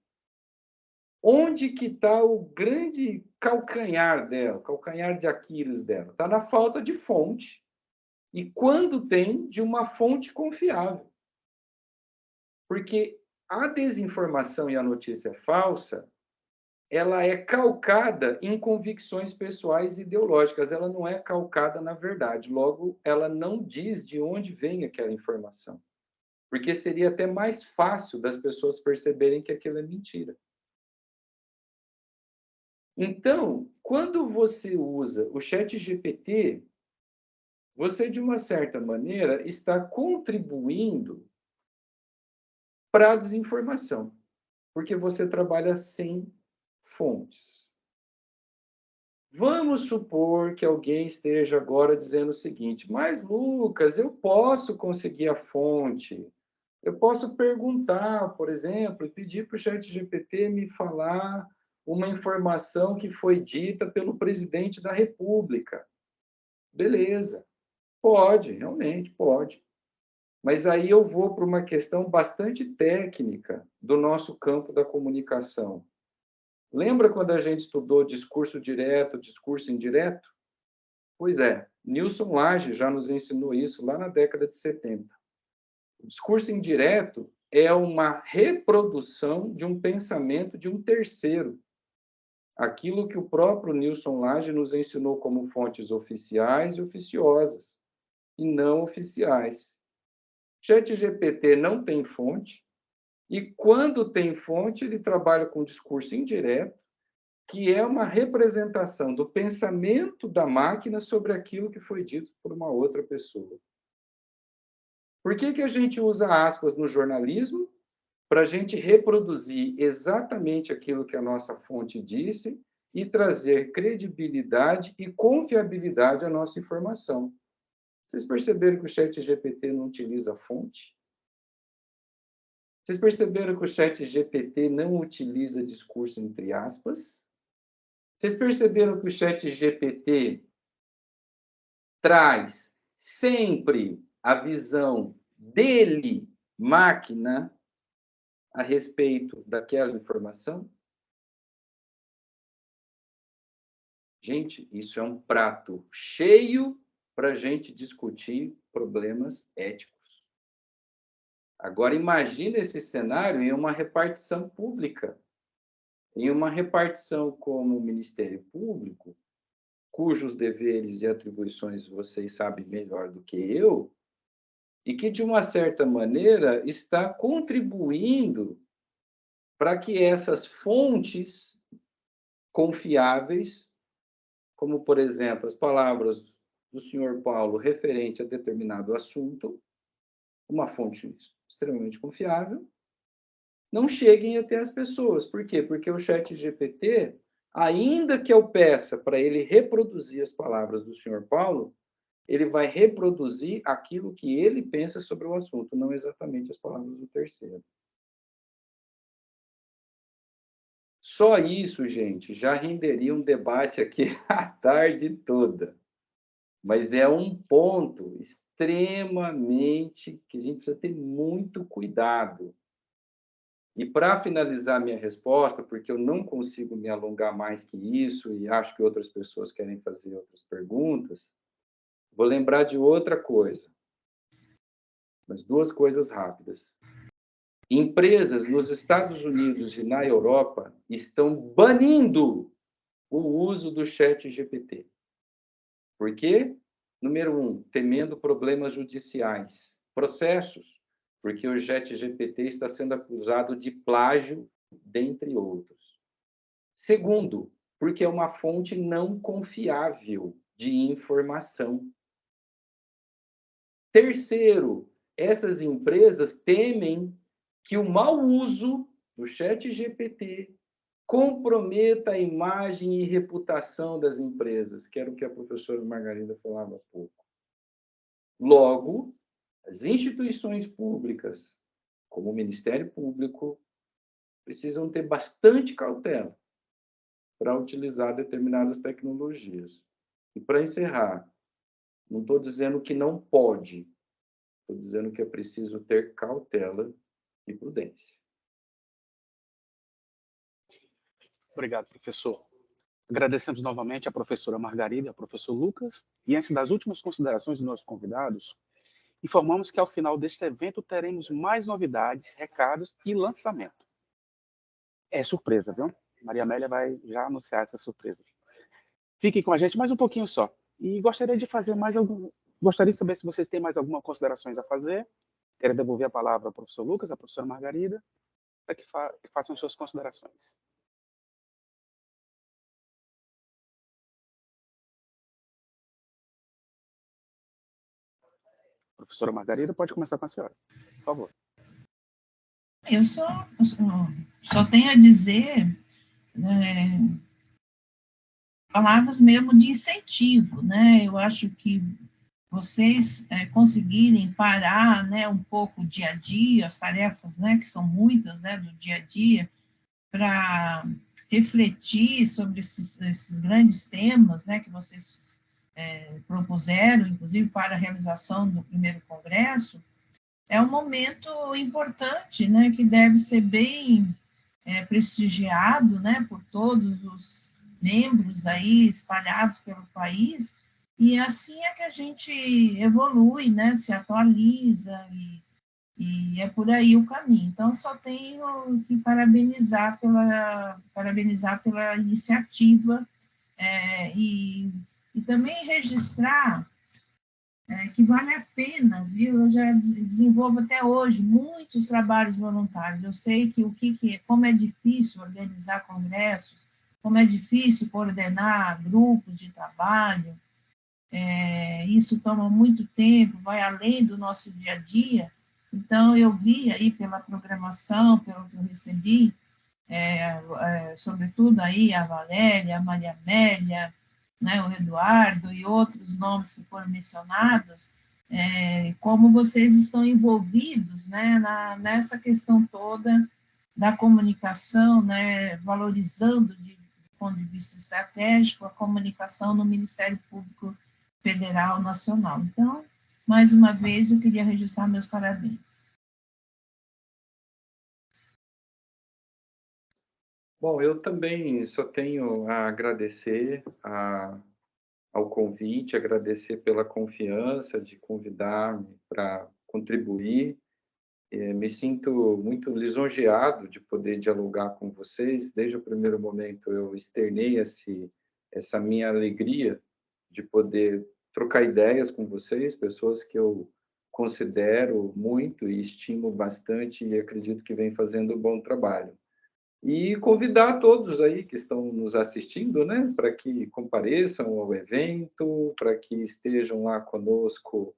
onde que está o grande calcanhar dela, calcanhar de Aquiles dela? Está na falta de fonte, e quando tem, de uma fonte confiável. Porque a desinformação e a notícia falsa, ela é calcada em convicções pessoais e ideológicas, ela não é calcada na verdade. Logo, ela não diz de onde vem aquela informação. Porque seria até mais fácil das pessoas perceberem que aquilo é mentira. Então, quando você usa o Chat GPT, você, de uma certa maneira, está contribuindo para a desinformação, porque você trabalha sem fontes. Vamos supor que alguém esteja agora dizendo o seguinte: mas, Lucas, eu posso conseguir a fonte. Eu posso perguntar, por exemplo, e pedir para o ChatGPT me falar uma informação que foi dita pelo presidente da República. Beleza, pode, realmente pode. Mas aí eu vou para uma questão bastante técnica do nosso campo da comunicação. Lembra quando a gente estudou discurso direto, discurso indireto? Pois é, Nilson Lage já nos ensinou isso lá na década de 70. O discurso indireto é uma reprodução de um pensamento de um terceiro. Aquilo que o próprio Nilson Lage nos ensinou como fontes oficiais e oficiosas, e não oficiais. ChatGPT não tem fonte, e quando tem fonte, ele trabalha com discurso indireto, que é uma representação do pensamento da máquina sobre aquilo que foi dito por uma outra pessoa. Por que a gente usa aspas no jornalismo? Para a gente reproduzir exatamente aquilo que a nossa fonte disse e trazer credibilidade e confiabilidade à nossa informação. Vocês perceberam que o ChatGPT não utiliza fonte? Vocês perceberam que o ChatGPT não utiliza discurso entre aspas? Vocês perceberam que o ChatGPT traz sempre a visão dele, máquina, a respeito daquela informação? Gente, isso é um prato cheio para a gente discutir problemas éticos. Agora, imagine esse cenário em uma repartição pública, em uma repartição como o Ministério Público, cujos deveres e atribuições vocês sabem melhor do que eu, e que, de uma certa maneira, está contribuindo para que essas fontes confiáveis, como, por exemplo, as palavras do senhor Paulo referente a determinado assunto, uma fonte extremamente confiável, não cheguem até as pessoas. Por quê? Porque o ChatGPT, ainda que eu peça para ele reproduzir as palavras do senhor Paulo, ele vai reproduzir aquilo que ele pensa sobre o assunto, não exatamente as palavras do terceiro. Só isso, gente, já renderia um debate aqui a tarde toda. Mas é um ponto extremamente que a gente precisa ter muito cuidado. E para finalizar minha resposta, porque eu não consigo me alongar mais que isso e acho que outras pessoas querem fazer outras perguntas, vou lembrar de outra coisa. Mas duas coisas rápidas. Empresas nos Estados Unidos e na Europa estão banindo o uso do ChatGPT. Por quê? Número 1, temendo problemas judiciais, processos, porque o ChatGPT está sendo acusado de plágio, dentre outros. Segundo, porque é uma fonte não confiável de informação. Terceiro, essas empresas temem que o mau uso do ChatGPT comprometa a imagem e reputação das empresas, que era o que a professora Margarida falava há pouco. Logo, as instituições públicas, como o Ministério Público, precisam ter bastante cautela para utilizar determinadas tecnologias. E para encerrar, não estou dizendo que não pode, estou dizendo que é preciso ter cautela e prudência. Obrigado, professor. Agradecemos novamente a professora Margarida e ao professor Lucas. E antes das últimas considerações dos nossos convidados, informamos que ao final deste evento teremos mais novidades, recados e lançamento. É surpresa, viu? Maria Amélia vai já anunciar essa surpresa. Fiquem com a gente mais um pouquinho só. E gostaria de saber se vocês têm mais algumas considerações a fazer. Quero devolver a palavra ao professor Lucas, à professora Margarida, para que façam suas considerações. Professora Margarida, pode começar com a senhora, por favor. Eu só tenho a dizer palavras mesmo de incentivo, né? Eu acho que vocês conseguirem parar, né, um pouco o dia a dia, as tarefas, né, que são muitas, né, do dia a dia, para refletir sobre esses grandes temas, né, que vocês propuseram, inclusive para a realização do primeiro congresso, é um momento importante, né, que deve ser bem prestigiado, né, por todos os membros aí espalhados pelo país, e assim é que a gente evolui, né, se atualiza, e é por aí o caminho. Então, só tenho que parabenizar pela iniciativa e também registrar que vale a pena, viu? Eu já desenvolvo até hoje muitos trabalhos voluntários. Eu sei que como é difícil organizar congressos, como é difícil coordenar grupos de trabalho, isso toma muito tempo, vai além do nosso dia a dia. Então, eu vi aí pela programação, pelo que eu recebi, sobretudo aí a Valéria, a Maria Amélia, né, o Eduardo e outros nomes que foram mencionados, como vocês estão envolvidos, né, nessa questão toda da comunicação, né, valorizando do ponto de vista estratégico a comunicação no Ministério Público Federal Nacional. Então, mais uma vez, eu queria registrar meus parabéns. Bom, eu também só tenho a agradecer ao convite, agradecer pela confiança de convidar-me para contribuir. Me sinto muito lisonjeado de poder dialogar com vocês. Desde o primeiro momento eu externei essa minha alegria de poder trocar ideias com vocês, pessoas que eu considero muito e estimo bastante e acredito que vem fazendo um bom trabalho. E convidar todos aí que estão nos assistindo, né, para que compareçam ao evento, para que estejam lá conosco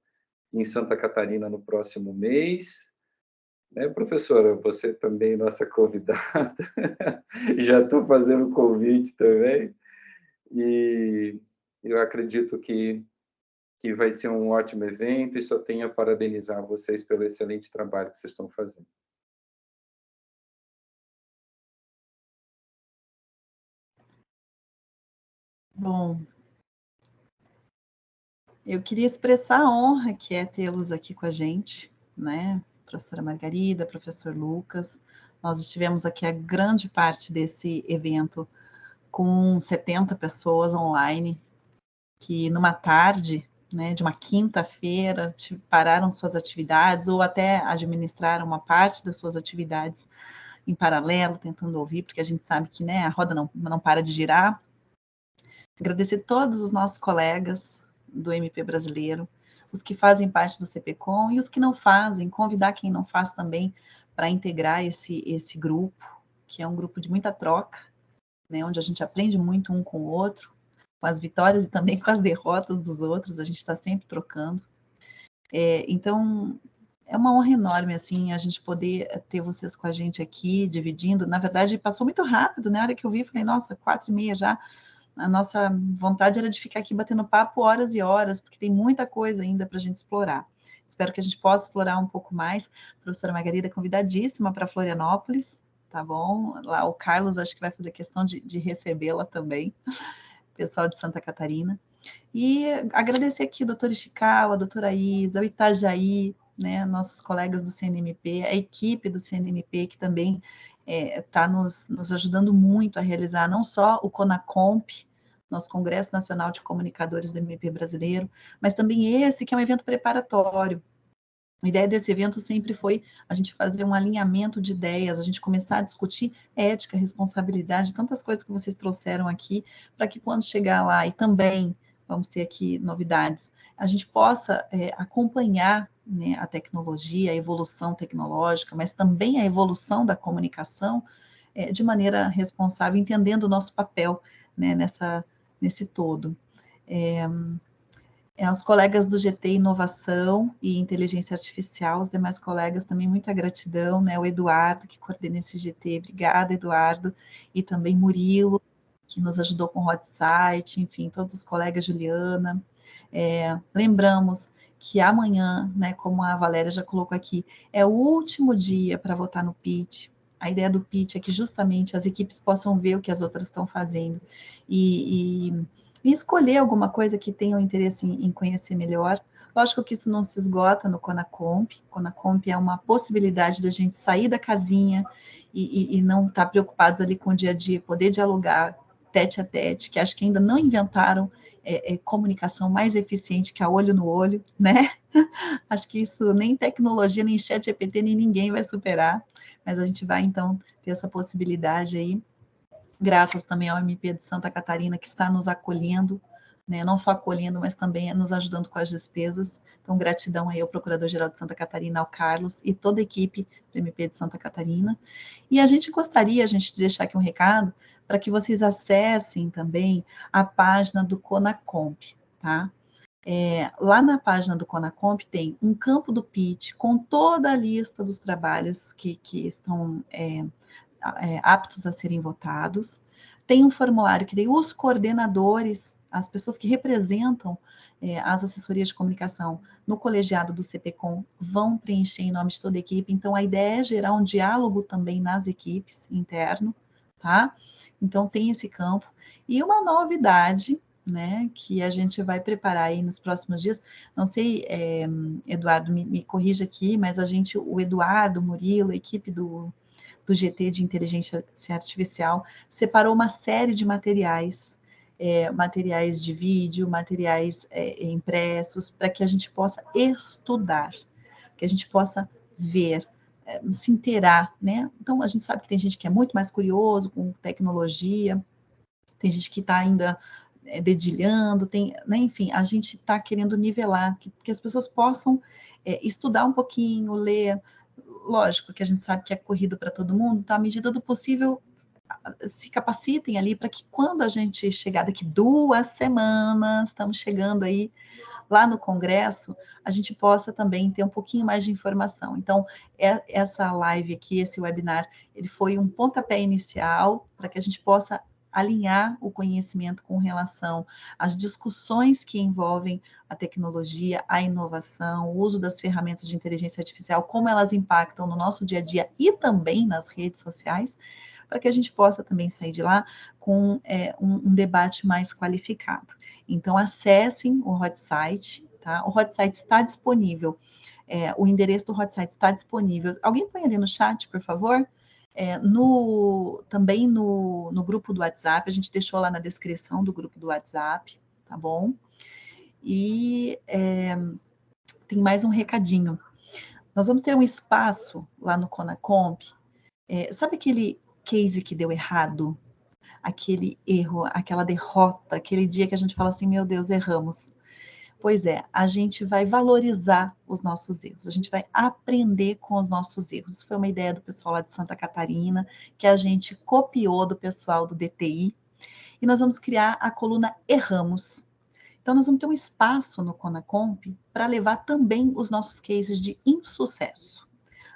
em Santa Catarina no próximo mês. Né, professora, você também, nossa convidada, já estou fazendo o convite também, e eu acredito que vai ser um ótimo evento, e só tenho a parabenizar vocês pelo excelente trabalho que vocês estão fazendo. Bom, eu queria expressar a honra que é tê-los aqui com a gente, né? Professora Margarida, professor Lucas. Nós estivemos aqui a grande parte desse evento com 70 pessoas online, que numa tarde, né, de uma quinta-feira, pararam suas atividades ou até administraram uma parte das suas atividades em paralelo, tentando ouvir, porque a gente sabe que, né, a roda não para de girar. Agradecer a todos os nossos colegas do MP Brasileiro, os que fazem parte do CPCom e os que não fazem, convidar quem não faz também para integrar esse grupo, que é um grupo de muita troca, né, onde a gente aprende muito um com o outro, com as vitórias e também com as derrotas dos outros, a gente está sempre trocando. Então, é uma honra enorme, assim, a gente poder ter vocês com a gente aqui, dividindo. Na verdade, passou muito rápido, né? A hora que eu vi, falei, nossa, 4h30 já. A nossa vontade era de ficar aqui batendo papo horas e horas, porque tem muita coisa ainda para a gente explorar. Espero que a gente possa explorar um pouco mais. A professora Margarida é convidadíssima para Florianópolis, tá bom? Lá o Carlos acho que vai fazer questão de recebê-la também, pessoal de Santa Catarina. E agradecer aqui a doutora Ishikawa, a doutora Isa, o Itajaí, né, nossos colegas do CNMP, a equipe do CNMP, que também está nos ajudando muito a realizar não só o CONACOMP, nosso Congresso Nacional de Comunicadores do MP Brasileiro, mas também esse, que é um evento preparatório. A ideia desse evento sempre foi a gente fazer um alinhamento de ideias, a gente começar a discutir ética, responsabilidade, tantas coisas que vocês trouxeram aqui, para que quando chegar lá, e também vamos ter aqui novidades, a gente possa acompanhar, né, a tecnologia, a evolução tecnológica, mas também a evolução da comunicação de maneira responsável, entendendo o nosso papel, né, nesse todo. Aos colegas do GT Inovação e Inteligência Artificial, os demais colegas também, muita gratidão, né? O Eduardo, que coordena esse GT, obrigada, Eduardo, e também Murilo, que nos ajudou com o hot site, enfim, todos os colegas, Juliana. Lembramos que amanhã, né, como a Valéria já colocou aqui, é o último dia para votar no pitch. A ideia do pitch é que justamente as equipes possam ver o que as outras estão fazendo e escolher alguma coisa que tenha o interesse em conhecer melhor. Lógico que isso não se esgota no CONACOMP. CONACOMP é uma possibilidade da gente sair da casinha e não estar preocupados ali com o dia a dia, poder dialogar tete a tete, que acho que ainda não inventaram comunicação mais eficiente que a olho no olho, né? Acho que isso nem tecnologia, nem ChatGPT, nem ninguém vai superar, mas a gente vai, então, ter essa possibilidade aí, graças também ao MP de Santa Catarina, que está nos acolhendo, né? Não só acolhendo, mas também nos ajudando com as despesas. Então, gratidão aí ao Procurador-Geral de Santa Catarina, ao Carlos, e toda a equipe do MP de Santa Catarina. E a gente gostaria, de deixar aqui um recado, para que vocês acessem também a página do CONACOMP, tá? Lá na página do CONACOMP tem um campo do pitch com toda a lista dos trabalhos que estão aptos a serem votados. Tem um formulário que daí os coordenadores, as pessoas que representam as assessorias de comunicação no colegiado do CPCom vão preencher em nome de toda a equipe. Então, a ideia é gerar um diálogo também nas equipes interno, tá? Então, tem esse campo. E uma novidade, né, que a gente vai preparar aí nos próximos dias, não sei, Eduardo, me corrija aqui, mas o Eduardo, o Murilo, a equipe do GT de Inteligência Artificial, separou uma série de materiais, materiais de vídeo, materiais impressos, para que a gente possa estudar, que a gente possa ver, se inteirar, né? Então, a gente sabe que tem gente que é muito mais curioso com tecnologia, tem gente que está ainda dedilhando, né? Enfim, a gente está querendo nivelar, que as pessoas possam estudar um pouquinho, ler. Lógico que a gente sabe que é corrido para todo mundo, então, à medida do possível, se capacitem ali para que quando a gente chegar daqui 2 semanas, estamos chegando aí lá no Congresso, a gente possa também ter um pouquinho mais de informação. Então, essa live aqui, esse webinar, ele foi um pontapé inicial para que a gente possa alinhar o conhecimento com relação às discussões que envolvem a tecnologia, a inovação, o uso das ferramentas de inteligência artificial, como elas impactam no nosso dia a dia e também nas redes sociais, para que a gente possa também sair de lá com um debate mais qualificado. Então, acessem o Hot Site, tá? O Hot Site está disponível, o endereço do Hot Site está disponível. Alguém põe ali no chat, por favor? Também no grupo do WhatsApp, a gente deixou lá na descrição do grupo do WhatsApp, tá bom? E tem mais um recadinho. Nós vamos ter um espaço lá no Conacomp. Sabe aquele case que deu errado? Aquele erro, aquela derrota, aquele dia que a gente fala assim, meu Deus, erramos. Pois é, a gente vai valorizar os nossos erros, a gente vai aprender com os nossos erros. Isso foi uma ideia do pessoal lá de Santa Catarina, que a gente copiou do pessoal do DTI, e nós vamos criar a coluna Erramos. Então, nós vamos ter um espaço no Conacomp para levar também os nossos cases de insucesso.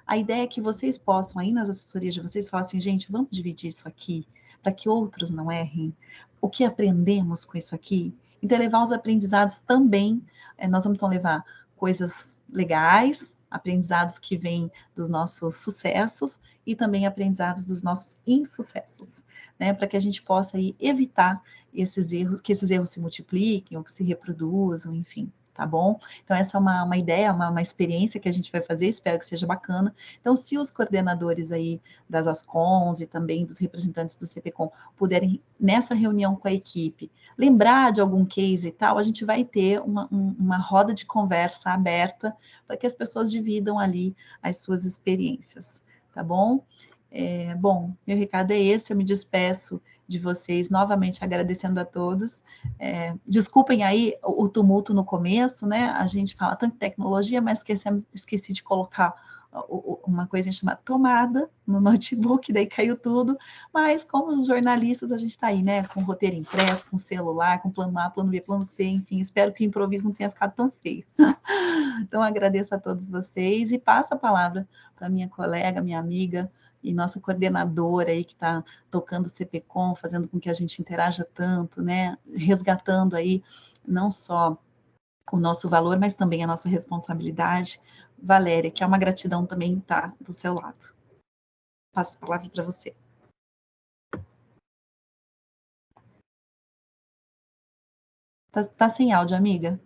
A ideia é que vocês possam, aí nas assessorias de vocês, falar assim, gente, vamos dividir isso aqui, para que outros não errem. O que aprendemos com isso aqui? Então, levar os aprendizados também, nós vamos então levar coisas legais, aprendizados que vêm dos nossos sucessos e também aprendizados dos nossos insucessos, né? Para que a gente possa aí evitar esses erros, que esses erros se multipliquem ou que se reproduzam, enfim. Tá bom? Então, essa é uma ideia, uma experiência que a gente vai fazer, espero que seja bacana. Então, se os coordenadores aí das Ascons e também dos representantes do CPCom puderem, nessa reunião com a equipe, lembrar de algum case e tal, a gente vai ter uma roda de conversa aberta para que as pessoas dividam ali as suas experiências, tá bom? Bom, meu recado é esse, eu me despeço de vocês, novamente agradecendo a todos. Desculpem aí o tumulto no começo, né? A gente fala tanto de tecnologia, mas esqueci de colocar uma coisa chamada tomada no notebook, daí caiu tudo, mas como os jornalistas, a gente está aí, né? Com roteiro impresso, com celular, com plano A, plano B, plano C, enfim, espero que o improviso não tenha ficado tão feio. Então, agradeço a todos vocês e passo a palavra para minha colega, minha amiga, e nossa coordenadora aí que está tocando o CPCom, fazendo com que a gente interaja tanto, né? Resgatando aí não só o nosso valor, mas também a nossa responsabilidade. Valéria, que é uma gratidão também estar do seu lado. Passo a palavra para você. Tá sem áudio, amiga?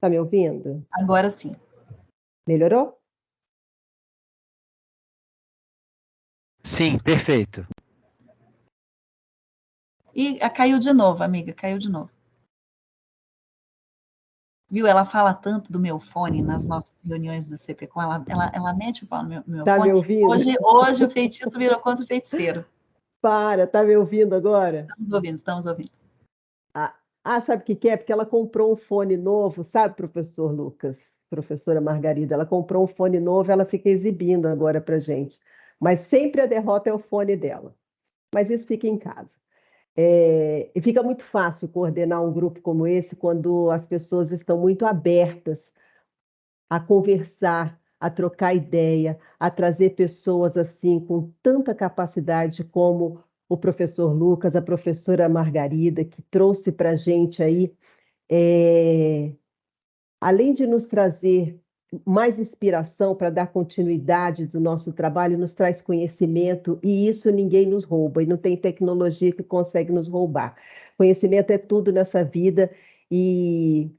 Tá me ouvindo? Agora sim. Melhorou? Sim, perfeito. E caiu de novo, amiga, caiu de novo. Viu? Ela fala tanto do meu fone nas nossas reuniões do CPCom, ela mete o pau no meu Tá fone. me ouvindo? Hoje o feitiço virou contra o feiticeiro. Tá me ouvindo agora? Estamos ouvindo. Sabe o que é? Porque ela comprou um fone novo, sabe, professor Lucas? Professora Margarida, ela comprou um fone novo, ela fica exibindo agora para gente. Mas sempre a derrota é o fone dela. Mas isso fica em casa. E fica muito fácil coordenar um grupo como esse quando as pessoas estão muito abertas a conversar, a trocar ideia, a trazer pessoas assim com tanta capacidade como o professor Lucas, a professora Margarida, que trouxe para a gente aí, além de nos trazer mais inspiração para dar continuidade do nosso trabalho, nos traz conhecimento, e isso ninguém nos rouba, e não tem tecnologia que consegue nos roubar. Conhecimento é tudo nessa vida, e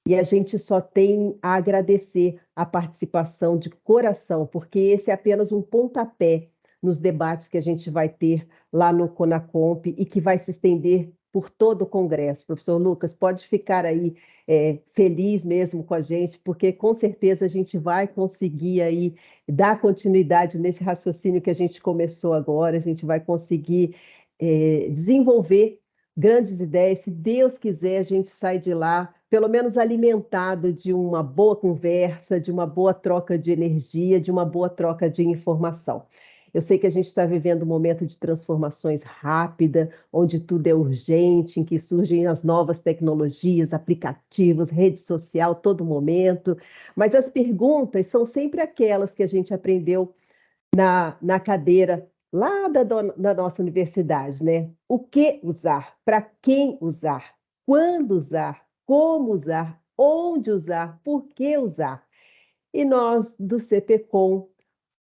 a gente só tem a agradecer a participação de coração, porque esse é apenas um pontapé nos debates que a gente vai ter lá no CONACOMP e que vai se estender por todo o Congresso. Professor Lucas, pode ficar aí feliz mesmo com a gente, porque com certeza a gente vai conseguir aí dar continuidade nesse raciocínio que a gente começou agora, a gente vai conseguir desenvolver grandes ideias. Se Deus quiser, a gente sai de lá, pelo menos alimentado de uma boa conversa, de uma boa troca de energia, de uma boa troca de informação. Eu sei que a gente está vivendo um momento de transformações rápida, onde tudo é urgente, em que surgem as novas tecnologias, aplicativos, rede social, todo momento. Mas as perguntas são sempre aquelas que a gente aprendeu na cadeira lá da nossa universidade, né? O que usar? Para quem usar? Quando usar? Como usar? Onde usar? Por que usar? E nós, do CPCOM,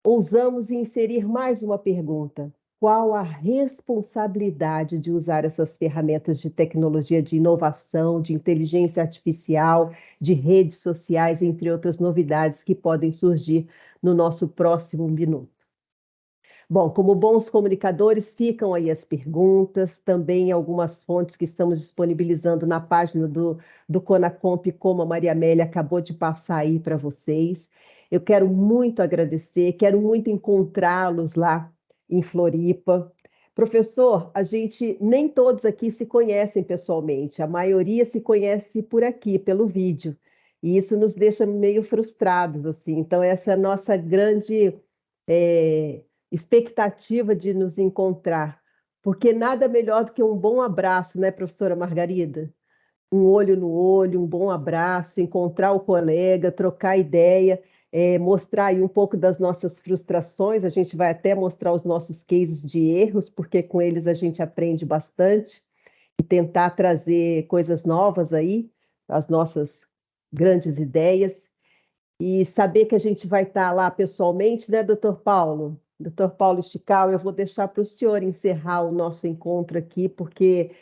ousamos inserir mais uma pergunta: qual a responsabilidade de usar essas ferramentas de tecnologia de inovação, de inteligência artificial, de redes sociais, entre outras novidades que podem surgir no nosso próximo minuto? Bom, como bons comunicadores, ficam aí as perguntas, também algumas fontes que estamos disponibilizando na página do CONACOMP, como a Maria Amélia acabou de passar aí para vocês. Eu quero muito agradecer, quero muito encontrá-los lá em Floripa. Professor, a gente nem todos aqui se conhecem pessoalmente, a maioria se conhece por aqui, pelo vídeo, e isso nos deixa meio frustrados, assim. Então, essa é a nossa grande expectativa de nos encontrar, porque nada melhor do que um bom abraço, né, professora Margarida? Um olho no olho, um bom abraço, encontrar o colega, trocar ideia, mostrar aí um pouco das nossas frustrações. A gente vai até mostrar os nossos cases de erros, porque com eles a gente aprende bastante, e tentar trazer coisas novas aí, as nossas grandes ideias, e saber que a gente vai estar lá pessoalmente, né, doutor Paulo? Doutor Paulo Estical, eu vou deixar para o senhor encerrar o nosso encontro aqui, porque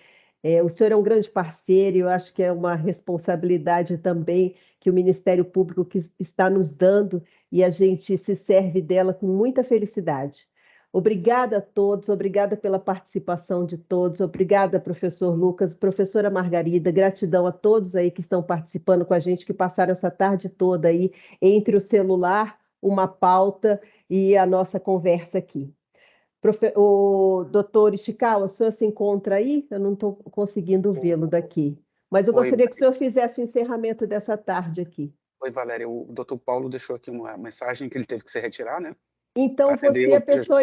o senhor é um grande parceiro, e eu acho que é uma responsabilidade também que o Ministério Público está nos dando, e a gente se serve dela com muita felicidade. Obrigada a todos, obrigada pela participação de todos, obrigada, professor Lucas, professora Margarida, gratidão a todos aí que estão participando com a gente, que passaram essa tarde toda aí entre o celular, uma pauta e a nossa conversa aqui. O doutor Ishikawa, o senhor se encontra aí? Eu não estou conseguindo vê-lo daqui. Mas eu gostaria que o senhor fizesse o encerramento dessa tarde aqui. Oi, Valéria. O doutor Paulo deixou aqui uma mensagem que ele teve que se retirar, né? Então, você é a pessoa.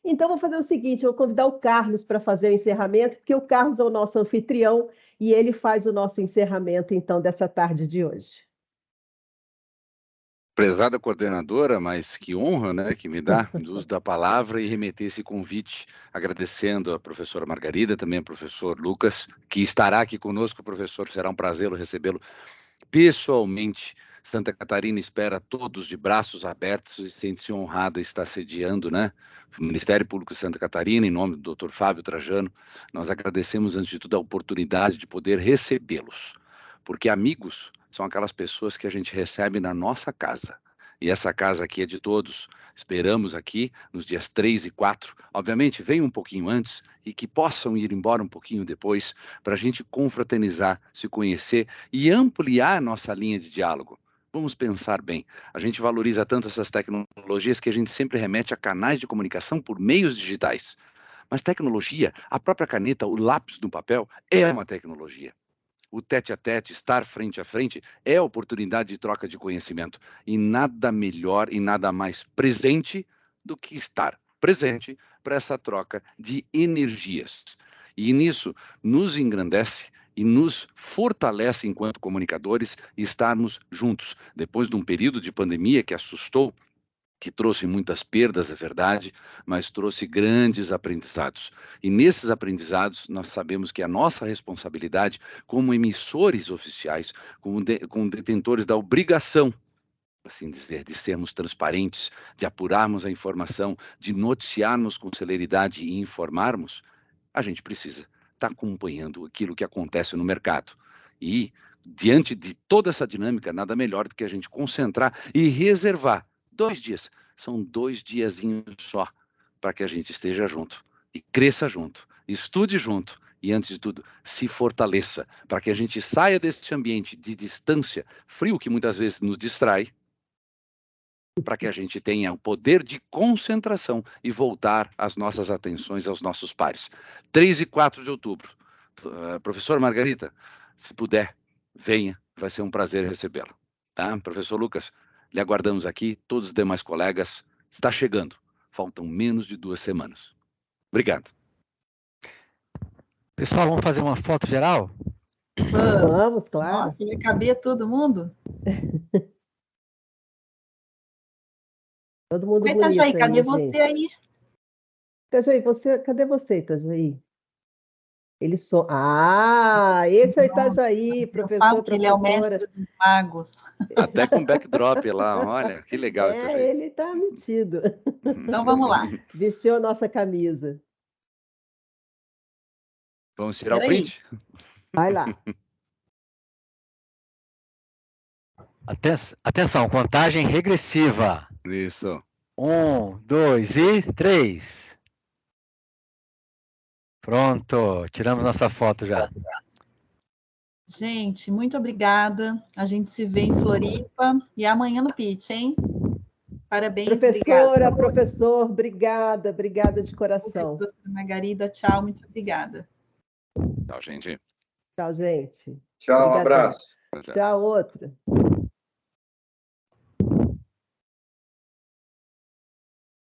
Então, vou fazer o seguinte: eu vou convidar o Carlos para fazer o encerramento, porque o Carlos é o nosso anfitrião e ele faz o nosso encerramento, então, dessa tarde de hoje. Prezada coordenadora, mas que honra, né, que me dá do uso da palavra e remeter esse convite, agradecendo a professora Margarida, também ao professor Lucas, que estará aqui conosco. Professor, será um prazer recebê-lo pessoalmente. Santa Catarina espera todos de braços abertos e sente-se honrada estar sediando, né, o Ministério Público de Santa Catarina, em nome do Dr. Fábio Trajano. Nós agradecemos, antes de tudo, a oportunidade de poder recebê-los, porque amigos são aquelas pessoas que a gente recebe na nossa casa. E essa casa aqui é de todos. Esperamos aqui nos dias 3 e 4. Obviamente, venham um pouquinho antes e que possam ir embora um pouquinho depois, para a gente confraternizar, se conhecer e ampliar a nossa linha de diálogo. Vamos pensar bem. A gente valoriza tanto essas tecnologias que a gente sempre remete a canais de comunicação por meios digitais. Mas tecnologia, a própria caneta, o lápis no papel, é uma tecnologia. O tete-a-tete, estar frente a frente, é a oportunidade de troca de conhecimento. E nada melhor e nada mais presente do que estar presente para essa troca de energias. E nisso nos engrandece e nos fortalece enquanto comunicadores estarmos juntos. Depois de um período de pandemia que assustou, que trouxe muitas perdas, é verdade, mas trouxe grandes aprendizados. E nesses aprendizados, nós sabemos que a nossa responsabilidade como emissores oficiais, como detentores da obrigação, assim dizer, de sermos transparentes, de apurarmos a informação, de noticiarmos com celeridade e informarmos, a gente precisa estar acompanhando aquilo que acontece no mercado. E, diante de toda essa dinâmica, nada melhor do que a gente concentrar e reservar 2 dias. São 2 diazinhos só para que a gente esteja junto e cresça junto, estude junto e, antes de tudo, se fortaleça, para que a gente saia desse ambiente de distância, frio, que muitas vezes nos distrai, para que a gente tenha o poder de concentração e voltar as nossas atenções aos nossos pares. 3 e 4 de outubro. Professor Margarida, se puder, venha, vai ser um prazer recebê-la. Tá? Professor Lucas, lhe aguardamos aqui, todos os demais colegas, está chegando, faltam menos de 2 semanas. Obrigado. Pessoal, vamos fazer uma foto geral? Vamos, claro. Nossa, vai caber todo mundo? Todo mundo Oi, bonito Itajaí, cadê aí, você gente. aí? Itajaí, cadê você, Itajaí? Ele só. Ah, esse é o Itajaí, Eu professor, falo que ele é o professora. mestre dos magos. Até com backdrop lá, olha, que legal. É, ele está metido. Então vamos lá. Vestiu a nossa camisa. Vamos tirar o Peraí. print? Vai lá. Atenção, contagem regressiva. Isso. 1, 2 e 3. Pronto, tiramos nossa foto já. Gente, muito obrigada. A gente se vê em Floripa e amanhã no pitch, hein? Parabéns, Professora, obrigada. professor, obrigada de coração. Professora Margarida, tchau, muito obrigada. Tchau, gente. Tchau, gente. Tchau, um Obrigadão. abraço. Tchau, outra.